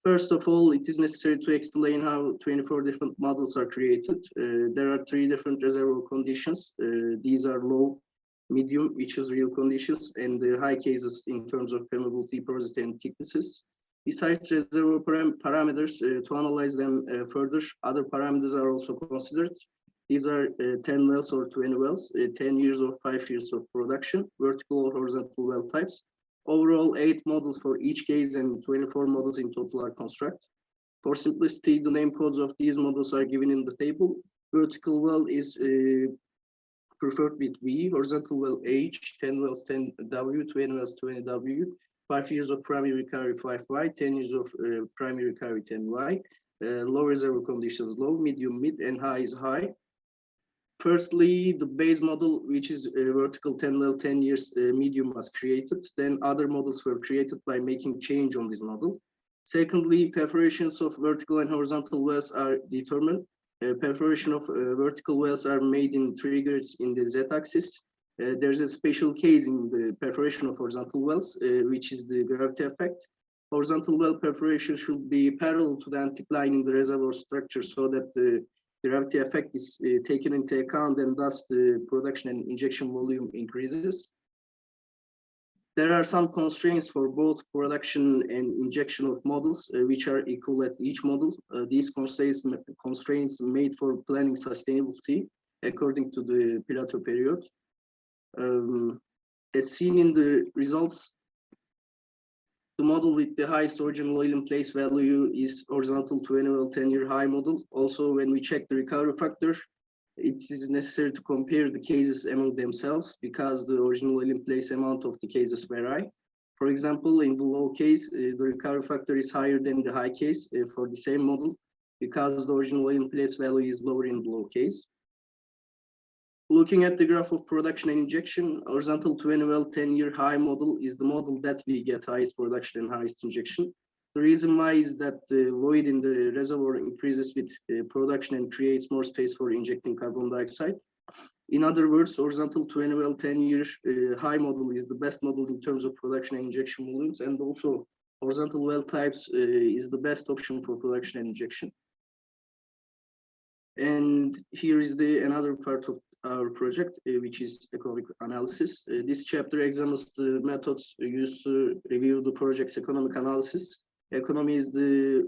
[SPEAKER 8] First of all, it is necessary to explain how 24 different models are created. There are 3 different reservoir conditions. These are low, medium, which is real conditions, and the high cases in terms of permeability, porosity, and thicknesses. Besides reservoir parameters, to analyze them further, other parameters are also considered. These are 10 wells or 20 wells, 10 years or 5 years of production, vertical or horizontal well types. Overall, 8 models for each case and 24 models in total are constructed. For simplicity, the name codes of these models are given in the table. Vertical well is preferred with V, horizontal well H, 10 wells 10W, 20 wells 20W, 5 years of primary recovery 5Y, 10 years of primary recovery 10Y. Low reservoir conditions low, medium mid, and high is high. Firstly, the base model, which is vertical 10 well 10 years medium, was created. Then other models were created by making change on this model. Secondly, perforations of vertical and horizontal wells are determined. Perforation of vertical wells are made in triggers in the z-axis. There's a special case in the perforation of horizontal wells, which is the gravity effect. Horizontal well perforation should be parallel to the anticline in the reservoir structure so that the gravity effect is taken into account, and thus the production and injection volume increases. There are some constraints for both production and injection of models, which are equal at each model. These constraints made for planning sustainability according to the plateau period. As seen in the results, the model with the highest original oil in place value is horizontal 20 well 10-year high model. Also, when we check the recovery factor, it is necessary to compare the cases among themselves because the original oil in place amount of the cases vary. For example, in the low case, the recovery factor is higher than the high case for the same model because the original oil in place value is lower in the low case. Looking at the graph of production and injection, horizontal 20 well 10-year high model is the model that we get highest production and highest injection. The reason why is that the void in the reservoir increases with production and creates more space for injecting carbon dioxide. In other words, horizontal 20 well 10-year high model is the best model in terms of production and injection volumes, and also horizontal well types is the best option for production and injection. And here is another part of our project, which is economic analysis. This chapter examines the methods used to review the project's economic analysis. Economy is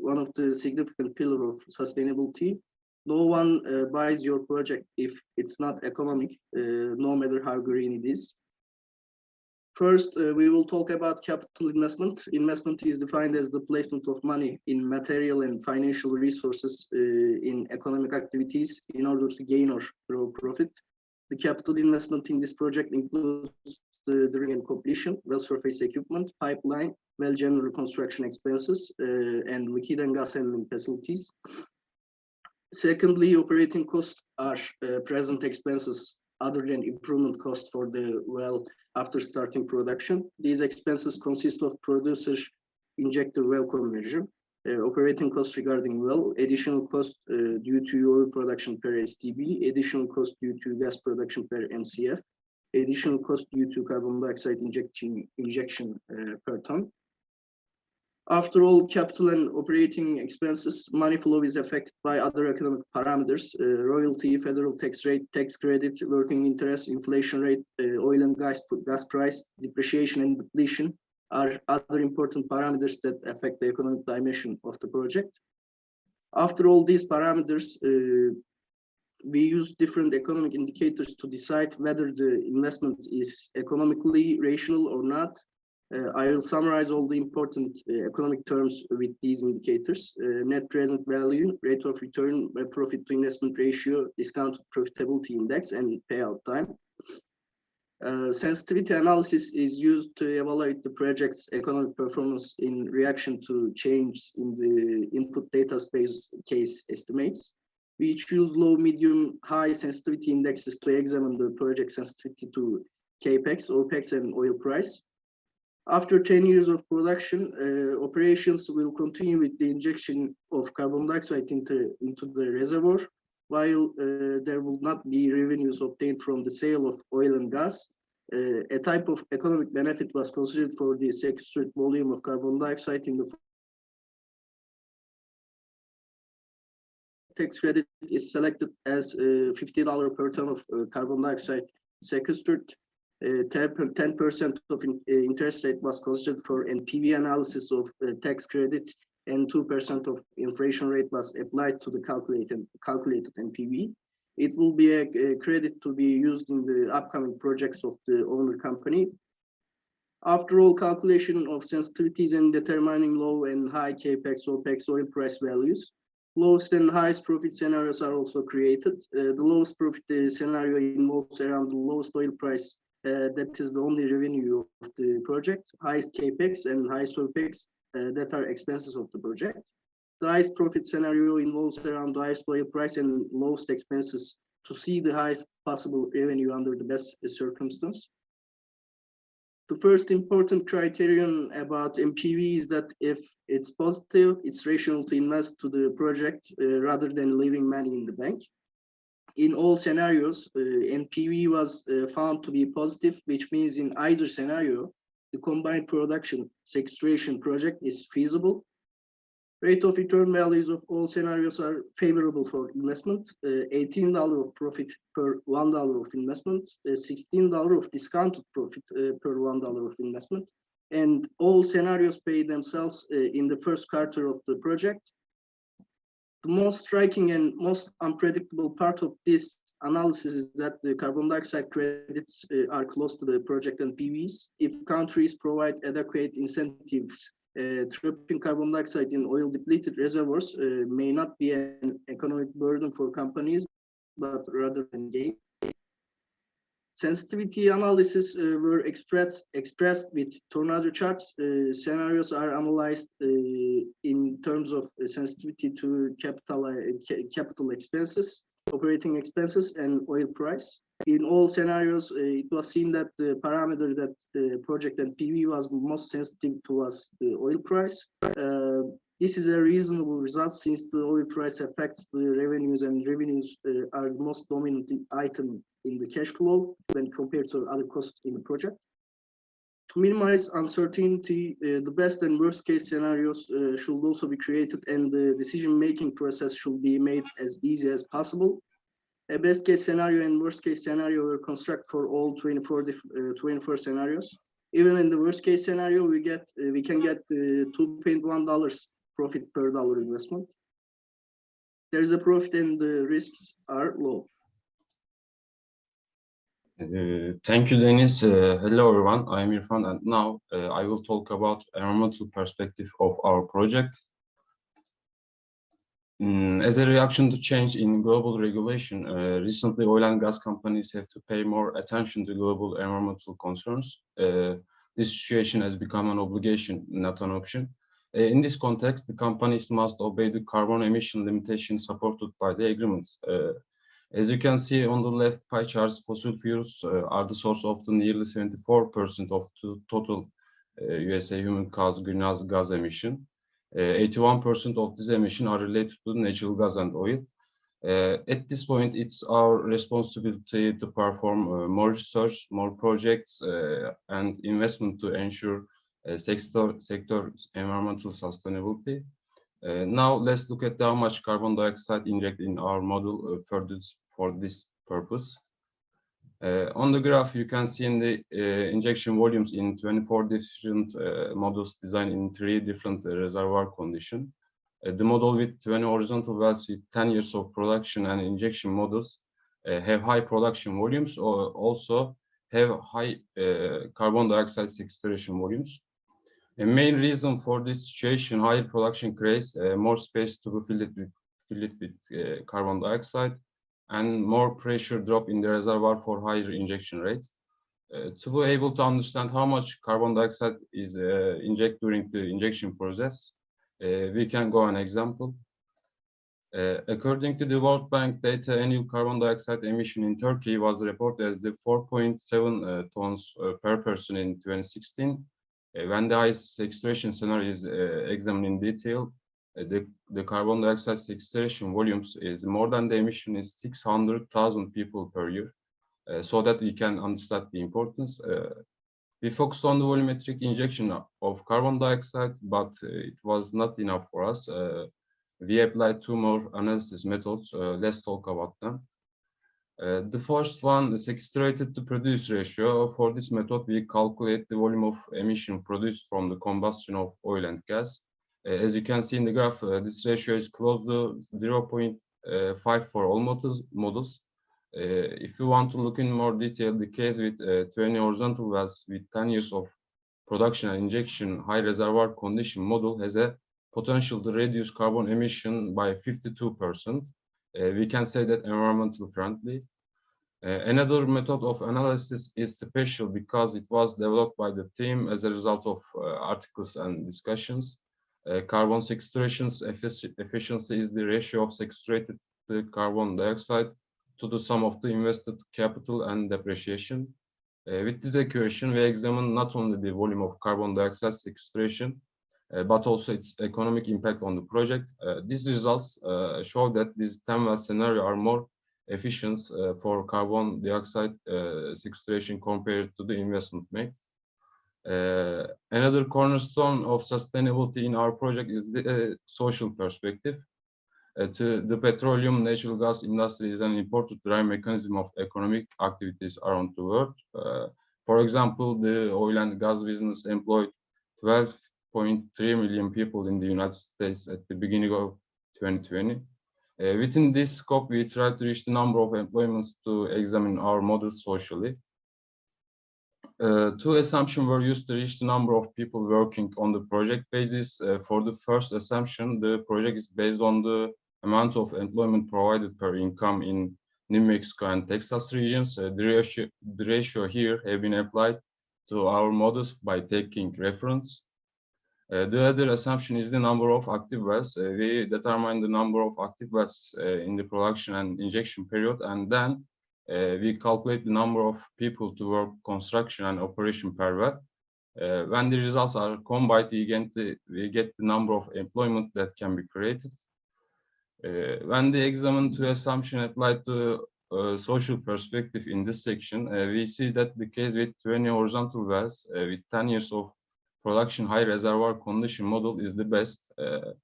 [SPEAKER 8] one of the significant pillars of sustainability. No one buys your project if it's not economic, no matter how green it is. First, we will talk about capital investment. Investment is defined as the placement of money in material and financial resources in economic activities in order to gain or grow profit. The capital investment in this project includes the drilling and completion, well surface equipment, pipeline, well general construction expenses, and liquid and gas handling facilities. Secondly, operating costs are present expenses other than improvement cost for the well after starting production. These expenses consist of producer injector well conversion, operating costs regarding well, additional cost due to oil production per STB, additional cost due to gas production per MCF, additional cost due to carbon dioxide injection per ton. After all capital and operating expenses, money flow is affected by other economic parameters, royalty, federal tax rate, tax credit, working interest, inflation rate, oil and gas price, depreciation and depletion are other important parameters that affect the economic dimension of the project. After all these parameters, we use different economic indicators to decide whether the investment is economically rational or not. I will summarize all the important economic terms with these indicators. Net present value, rate of return, profit to investment ratio, discounted profitability index, and payout time. Sensitivity analysis is used to evaluate the project's economic performance in reaction to change in the input data space case estimates. We choose low, medium, high sensitivity indexes to examine the project sensitivity to capex, opex, and oil price. After 10 years of production, operations will continue with the injection of carbon dioxide into the reservoir, while there will not be revenues obtained from the sale of oil and gas. A type of economic benefit was considered for the sequestered volume of carbon dioxide in the tax credit is selected as $50 per ton of carbon dioxide sequestered. 10% of interest rate was considered for NPV analysis of tax credit, and 2% of inflation rate was applied to the calculated NPV. It will be a credit to be used in the upcoming projects of the owner company. After all calculation of sensitivities and determining low and high capex, opex, oil price values, lowest and highest profit scenarios are also created. The lowest profit scenario involves around the lowest oil price. That is the only revenue of the project, highest capex and highest opex that are expenses of the project. The highest profit scenario involves around the highest oil price and lowest expenses to see the highest possible revenue under the best circumstance. The first important criterion about NPV is that if it's positive, it's rational to invest to the project rather than leaving money in the bank. In all scenarios, NPV was found to be positive, which means in either scenario, the combined production sequestration project is feasible. Rate of return values of all scenarios are favorable for investment. $18 of profit per $1 of investment, $16 of discounted profit per $1 of investment, and all scenarios pay themselves in the first quarter of the project. The most striking and most unpredictable part of this analysis is that the carbon dioxide credits are close to the project NPVs. If countries provide adequate incentives, trapping carbon dioxide in oil depleted reservoirs may not be an economic burden for companies, but rather than gain. Sensitivity analysis were expressed with tornado charts. Scenarios are analyzed in terms of sensitivity to capital expenses, operating expenses, and oil price. In all scenarios, it was seen that the parameter that the project NPV was most sensitive towards the oil price. This is a reasonable result since the oil price affects the revenues, and revenues are the most dominant item in the cash flow when compared to other costs in the project. To minimize uncertainty, the best and worst case scenarios should also be created, and the decision-making process should be made as easy as possible. A best case scenario and worst case scenario were constructed for all 24 scenarios. Even in the worst case scenario, we can get $2.1 profit per dollar investment. There is a profit and the risks are low.
[SPEAKER 9] Thank you, Deniz. Hello, everyone. I'm İrfan, and now I will talk about environmental perspective of our project. As a reaction to change in global regulation, recently oil and gas companies have to pay more attention to global environmental concerns. This situation has become an obligation, not an option. In this context, the companies must obey the carbon emission limitations supported by the agreements. As you can see on the left pie charts, fossil fuels are the source of the nearly 74% of the total USA human-caused greenhouse gas emission. 81% of this emission are related to natural gas and oil. At this point, it's our responsibility to perform more research, more projects, and investment to ensure sector environmental sustainability. Now let's look at how much carbon dioxide injected in our model for this purpose. On the graph, you can see in the injection volumes in 24 different models designed in 3 different reservoir conditions. The model with 20 horizontal wells with 10 years of production and injection models have high production volumes, or also have high carbon dioxide sequestration volumes. A main reason for this situation, higher production creates more space to be filled with carbon dioxide and more pressure drop in the reservoir for higher injection rates. To be able to understand how much carbon dioxide is injected during the injection process, we can go an example. According to the World Bank data, annual carbon dioxide emission in Turkey was reported as the 4.7 tons per person in 2016. When the high sequestration scenario is examined in detail, the carbon dioxide sequestration volumes is more than the emission is 600,000 people per year. So that we can understand the importance. We focused on the volumetric injection of carbon dioxide, but it was not enough for us. We applied two more analysis methods. Let's talk about them. The first one, the sequestrated to produce ratio. For this method, we calculate the volume of emission produced from the combustion of oil and gas. As you can see in the graph, this ratio is close to 0.5 for all models. If you want to look in more detail, the case with 20 horizontal wells with 10 years of production and injection high reservoir condition model has a potential to reduce carbon emission by 52%. We can say that environmental friendly. Another method of analysis is special because it was developed by the team as a result of articles and discussions. Carbon sequestration's efficiency is the ratio of sequestrated carbon dioxide to the sum of the invested capital and depreciation. With this equation, we examine not only the volume of carbon dioxide sequestration, but also its economic impact on the project. These results show that these 10 well scenarios are more efficient for carbon dioxide sequestration compared to the investment made. Another cornerstone of sustainability in our project is the social perspective. The petroleum natural gas industry is an important drive mechanism of economic activities around the world. For example, the oil and gas business employed 12.3 million people in the United States at the beginning of 2020. Within this scope, we try to reach the number of employments to examine our models socially. Two assumptions were used to reach the number of people working on the project basis. For the first assumption, the project is based on the amount of employment provided per income in New Mexico and Texas regions. The ratio here have been applied to our models by taking reference. The other assumption is the number of active wells. We determine the number of active wells in the production and injection period, and then we calculate the number of people to work construction and operation per well. When the results are combined, we get the number of employment that can be created. When the examine two assumption applied to social perspective in this section, we see that the case with 20 horizontal wells with 10 years of production high reservoir condition model is the best. To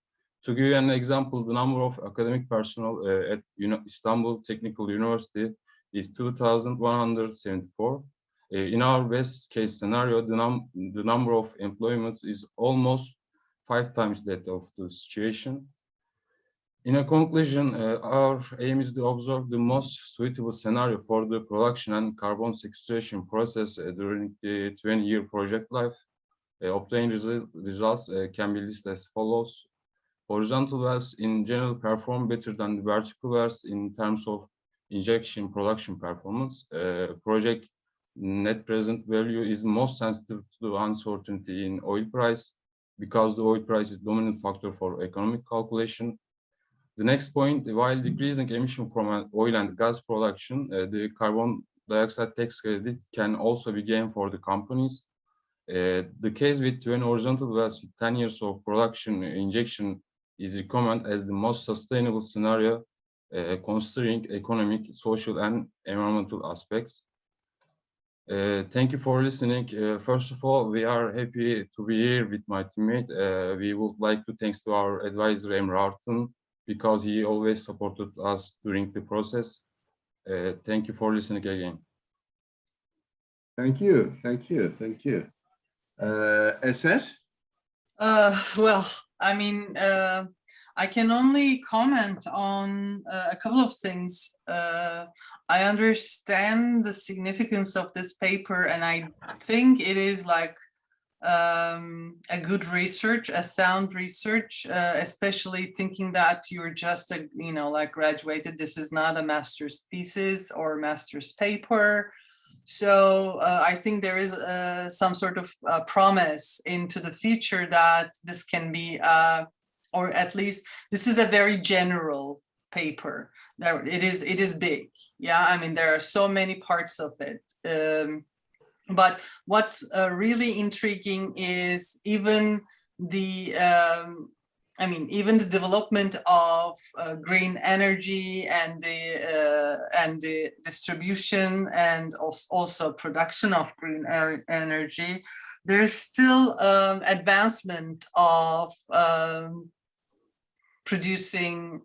[SPEAKER 9] give you an example, the number of academic personnel at Istanbul Technical University is 2,174. In our best case scenario, the number of employments is almost 5 times that of the situation. In a conclusion, our aim is to observe the most suitable scenario for the production and carbon sequestration process during the 20-year project life. Obtained results can be listed as follows. Horizontal wells in general perform better than the vertical wells in terms of injection production performance. Project net present value is most sensitive to the uncertainty in oil price because the oil price is dominant factor for economic calculation. The next point, while decreasing emission from an oil and gas production, the carbon dioxide tax credit can also be gained for the companies. The case with 20 horizontal wells with 10 years of production injection is recommended as the most sustainable scenario, considering economic, social, and environmental aspects. Thank you for listening. First of all, we are happy to be here with my teammate. We would like to thank to our advisor, Emre Artun, because he always supported us during the process. Thank you for listening again.
[SPEAKER 4] Thank you, thank you, thank you. Eser?
[SPEAKER 5] Well, I mean, I can only comment on a couple of things. I understand the significance of this paper, and I think it is like a good research, a sound research, especially thinking that you're just a, like graduated. This is not a master's thesis or master's paper. So I think there is some sort of promise into the future that this can be, or at least this is a very general paper. It is big. Yeah, I mean, there are so many parts of it. But what's really intriguing is even the, even the development of green energy and the distribution and also production of green energy. There's still advancement of producing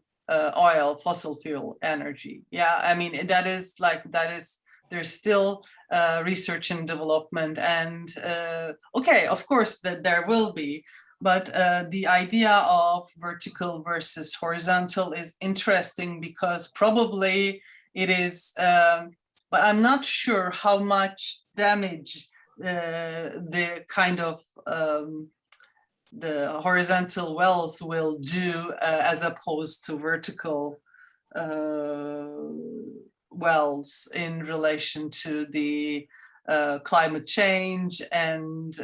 [SPEAKER 5] oil, fossil fuel energy. Yeah, I mean, there's still research and development, and okay, of course that there will be, but the idea of vertical versus horizontal is interesting because probably it is, but I'm not sure how much damage the kind of the horizontal wells will do as opposed to vertical wells in relation to the climate change and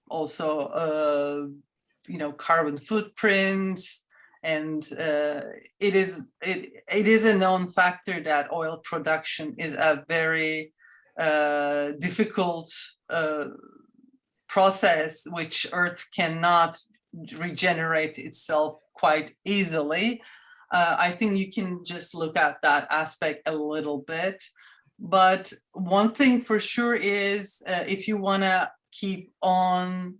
[SPEAKER 5] also carbon footprint. And it is a known factor that oil production is a very difficult process which Earth cannot regenerate itself quite easily. I think you can just look at that aspect a little bit. But one thing for sure is if you want to keep on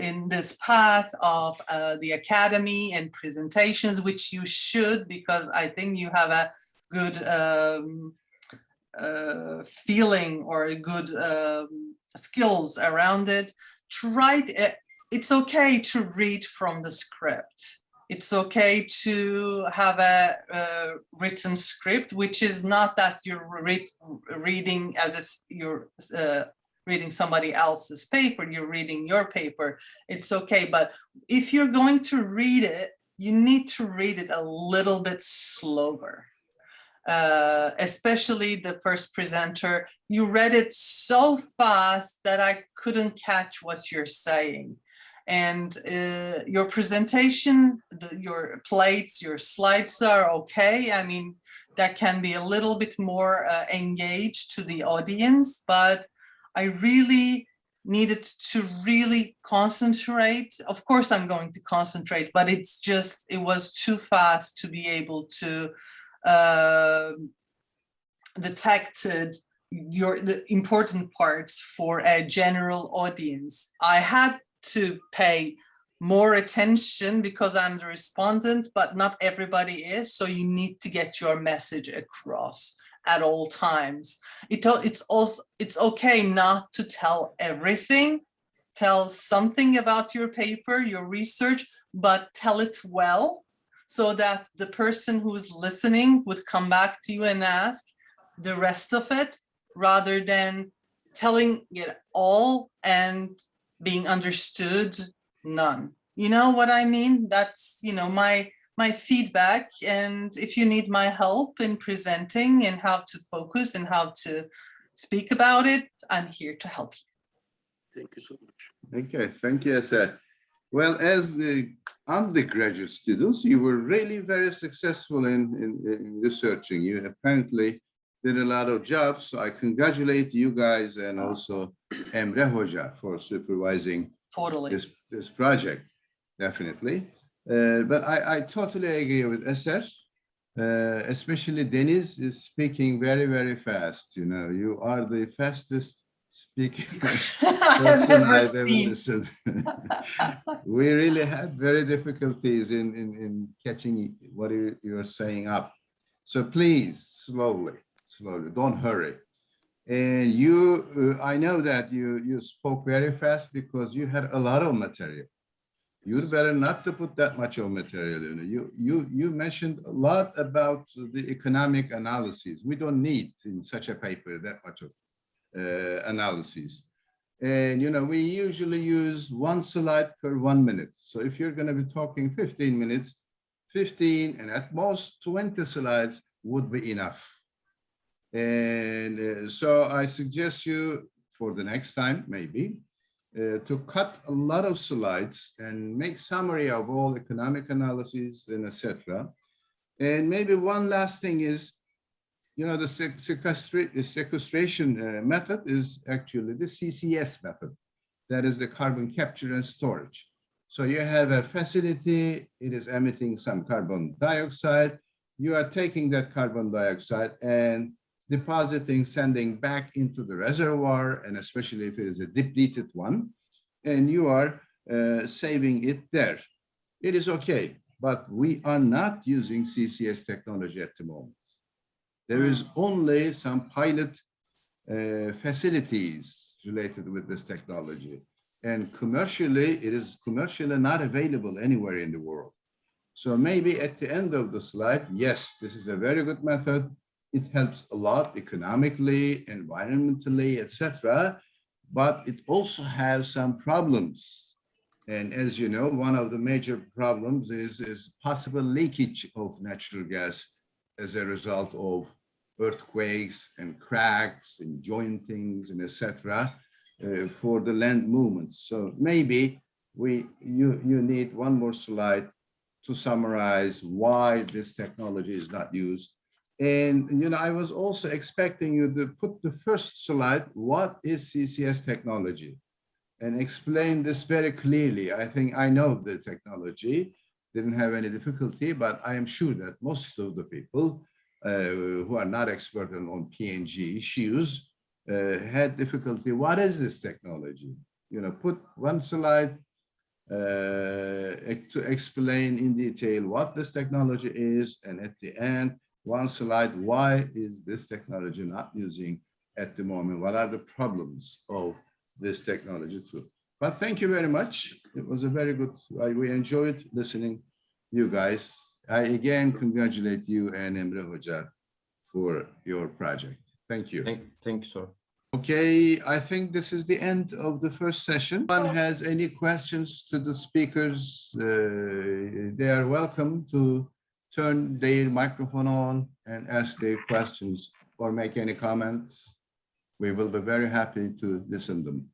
[SPEAKER 5] in this path of the academy and presentations, which you should, because I think you have a good feeling or a good skills around it. It's okay to read from the script. It's okay to have a written script, which is not that you're reading as if you're reading somebody else's paper, you're reading your paper. It's okay, but if you're going to read it, you need to read it a little bit slower. Especially the first presenter, you read it so fast that I couldn't catch what you're saying. And your presentation, your plates, your slides are okay. I mean, that can be a little bit more engaged to the audience, but I really needed to really concentrate. Of course, I'm going to concentrate, but it was too fast to be able to detected the important parts for a general audience. I had to pay more attention because I'm the respondent, but not everybody is. So you need to get your message across at all times. It's okay not to tell everything. Tell something about your paper, your research, but tell it well, so that the person who's listening would come back to you and ask the rest of it, rather than telling it all and being understood none. You know what I mean? That's, my feedback. And if you need my help in presenting and how to focus and how to speak about it, I'm here to help you.
[SPEAKER 8] Thank you so much.
[SPEAKER 4] Okay, thank you, Eser. Well, as the undergraduate students, you were really very successful in researching. You apparently did a lot of jobs. So I congratulate you guys and also Emre Hoca for supervising this project, definitely. But I totally agree with Eser, especially Deniz is speaking very, very fast. You are the fastest speaking person I've ever listened. We really had very difficulties in catching what you're saying up. So please, slowly, don't hurry. And I know that you spoke very fast because you had a lot of material. You'd better not to put that much of material in it. You mentioned a lot about the economic analyses. We don't need in such a paper that much of analyses. And, you know, we usually use one slide per 1 minute. So if you're going to be talking 15 minutes, 15 and at most 20 slides would be enough. And so I suggest you for the next time, maybe, to cut a lot of slides and make summary of all economic analyses and etc. And maybe one last thing is, you know, the sequestration method is actually the CCS method. That is the carbon capture and storage. So you have a facility, it is emitting some carbon dioxide. You are taking that carbon dioxide and depositing, sending back into the reservoir, and especially if it is a depleted one, and you are saving it there. It is okay, but we are not using CCS technology at the moment. There is only some pilot facilities related with this technology, and commercially, it is commercially not available anywhere in the world. So maybe at the end of the slide, yes, this is a very good method. It helps a lot economically, environmentally, etc. But it also has some problems. And as you know, one of the major problems is possible leakage of natural gas as a result of earthquakes and cracks and jointings and etc. For the land movements. So maybe you need one more slide to summarize why this technology is not used. And, you know, I was also expecting you to put the first slide, what is CCS technology? And explain this very clearly. I think I know the technology, didn't have any difficulty, but I am sure that most of the people who are not expert on PNG issues had difficulty. What is this technology? You know, put one slide to explain in detail what this technology is, and at the end, one slide, why is this technology not using at the moment? What are the problems of this technology too? But thank you very much. It was a very good, we enjoyed listening you guys. I again congratulate you and Emre Hoca for your project. Thank you.
[SPEAKER 9] Thank you, sir.
[SPEAKER 4] Okay, I think this is the end of the first session. If anyone has any questions to the speakers, they are welcome to turn their microphone on and ask their questions or make any comments. We will be very happy to listen to them.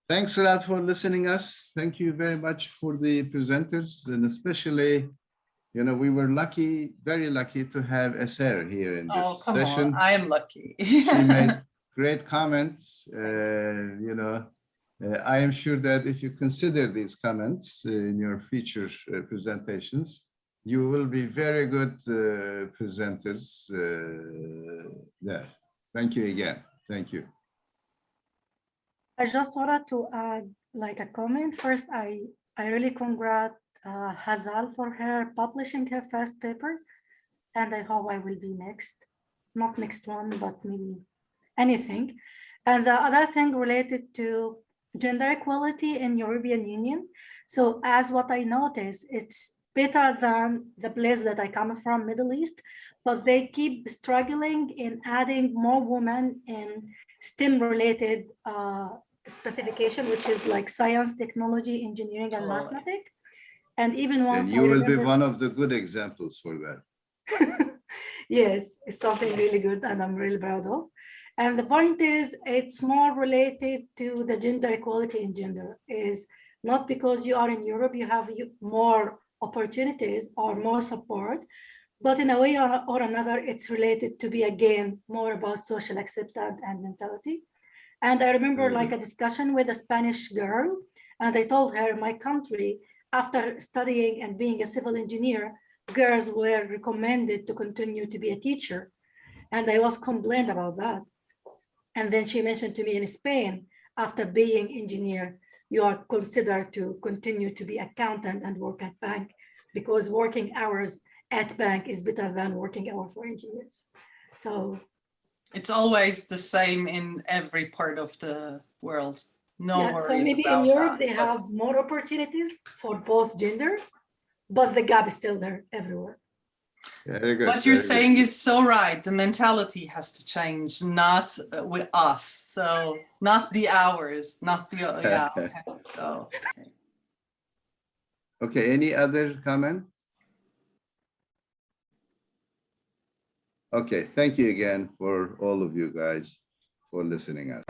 [SPEAKER 4] Thanks a lot for listening us. Thank you very much for the presenters, and especially, you know, we were lucky, very lucky to have Eser here in this session.
[SPEAKER 5] I am lucky.
[SPEAKER 4] She made great comments. You know, I am sure that if you consider these comments in your future presentations, you will be very good presenters there. Thank you again. Thank you.
[SPEAKER 6] I just wanted to add like a comment. First, I really congratulate Hazal for her publishing her first paper, and I hope I will be next. Not next one, but maybe anything. And the other thing related to gender equality in European Union. So as what I noticed, it's better than the place that I come from, Middle East, but they keep struggling in adding more women in STEM related specification, which is like science, technology, engineering, and mathematics. And even once
[SPEAKER 4] and you will be one of the good examples for that.
[SPEAKER 6] Yes, it's something really good and I'm really proud of. And the point is, it's more related to the gender equality in gender. Is not because you are in Europe, you have more opportunities or more support, but in a way or another, it's related to be, again, more about social acceptance and mentality. And I remember like a discussion with a Spanish girl, and I told her my country, after studying and being a civil engineer, girls were recommended to continue to be a teacher. And I was complained about that. And then she mentioned to me in Spain, after being engineer, you are considered to continue to be accountant and work at bank, because working hours at bank is better than working hours for engineers. So
[SPEAKER 5] it's always the same in every part of the world. No
[SPEAKER 6] Yeah,
[SPEAKER 5] worries
[SPEAKER 6] so maybe
[SPEAKER 5] about
[SPEAKER 6] in Europe
[SPEAKER 5] that,
[SPEAKER 6] they
[SPEAKER 5] but-
[SPEAKER 6] have more opportunities for both gender, but the gap is still there everywhere.
[SPEAKER 4] Very good.
[SPEAKER 5] What you're
[SPEAKER 4] very good.
[SPEAKER 5] saying is so right. The mentality has to change, not with us. So not the hours, not the, yeah, okay. So, okay.
[SPEAKER 4] Okay, any other comments? Okay, thank you again for all of you guys for listening us.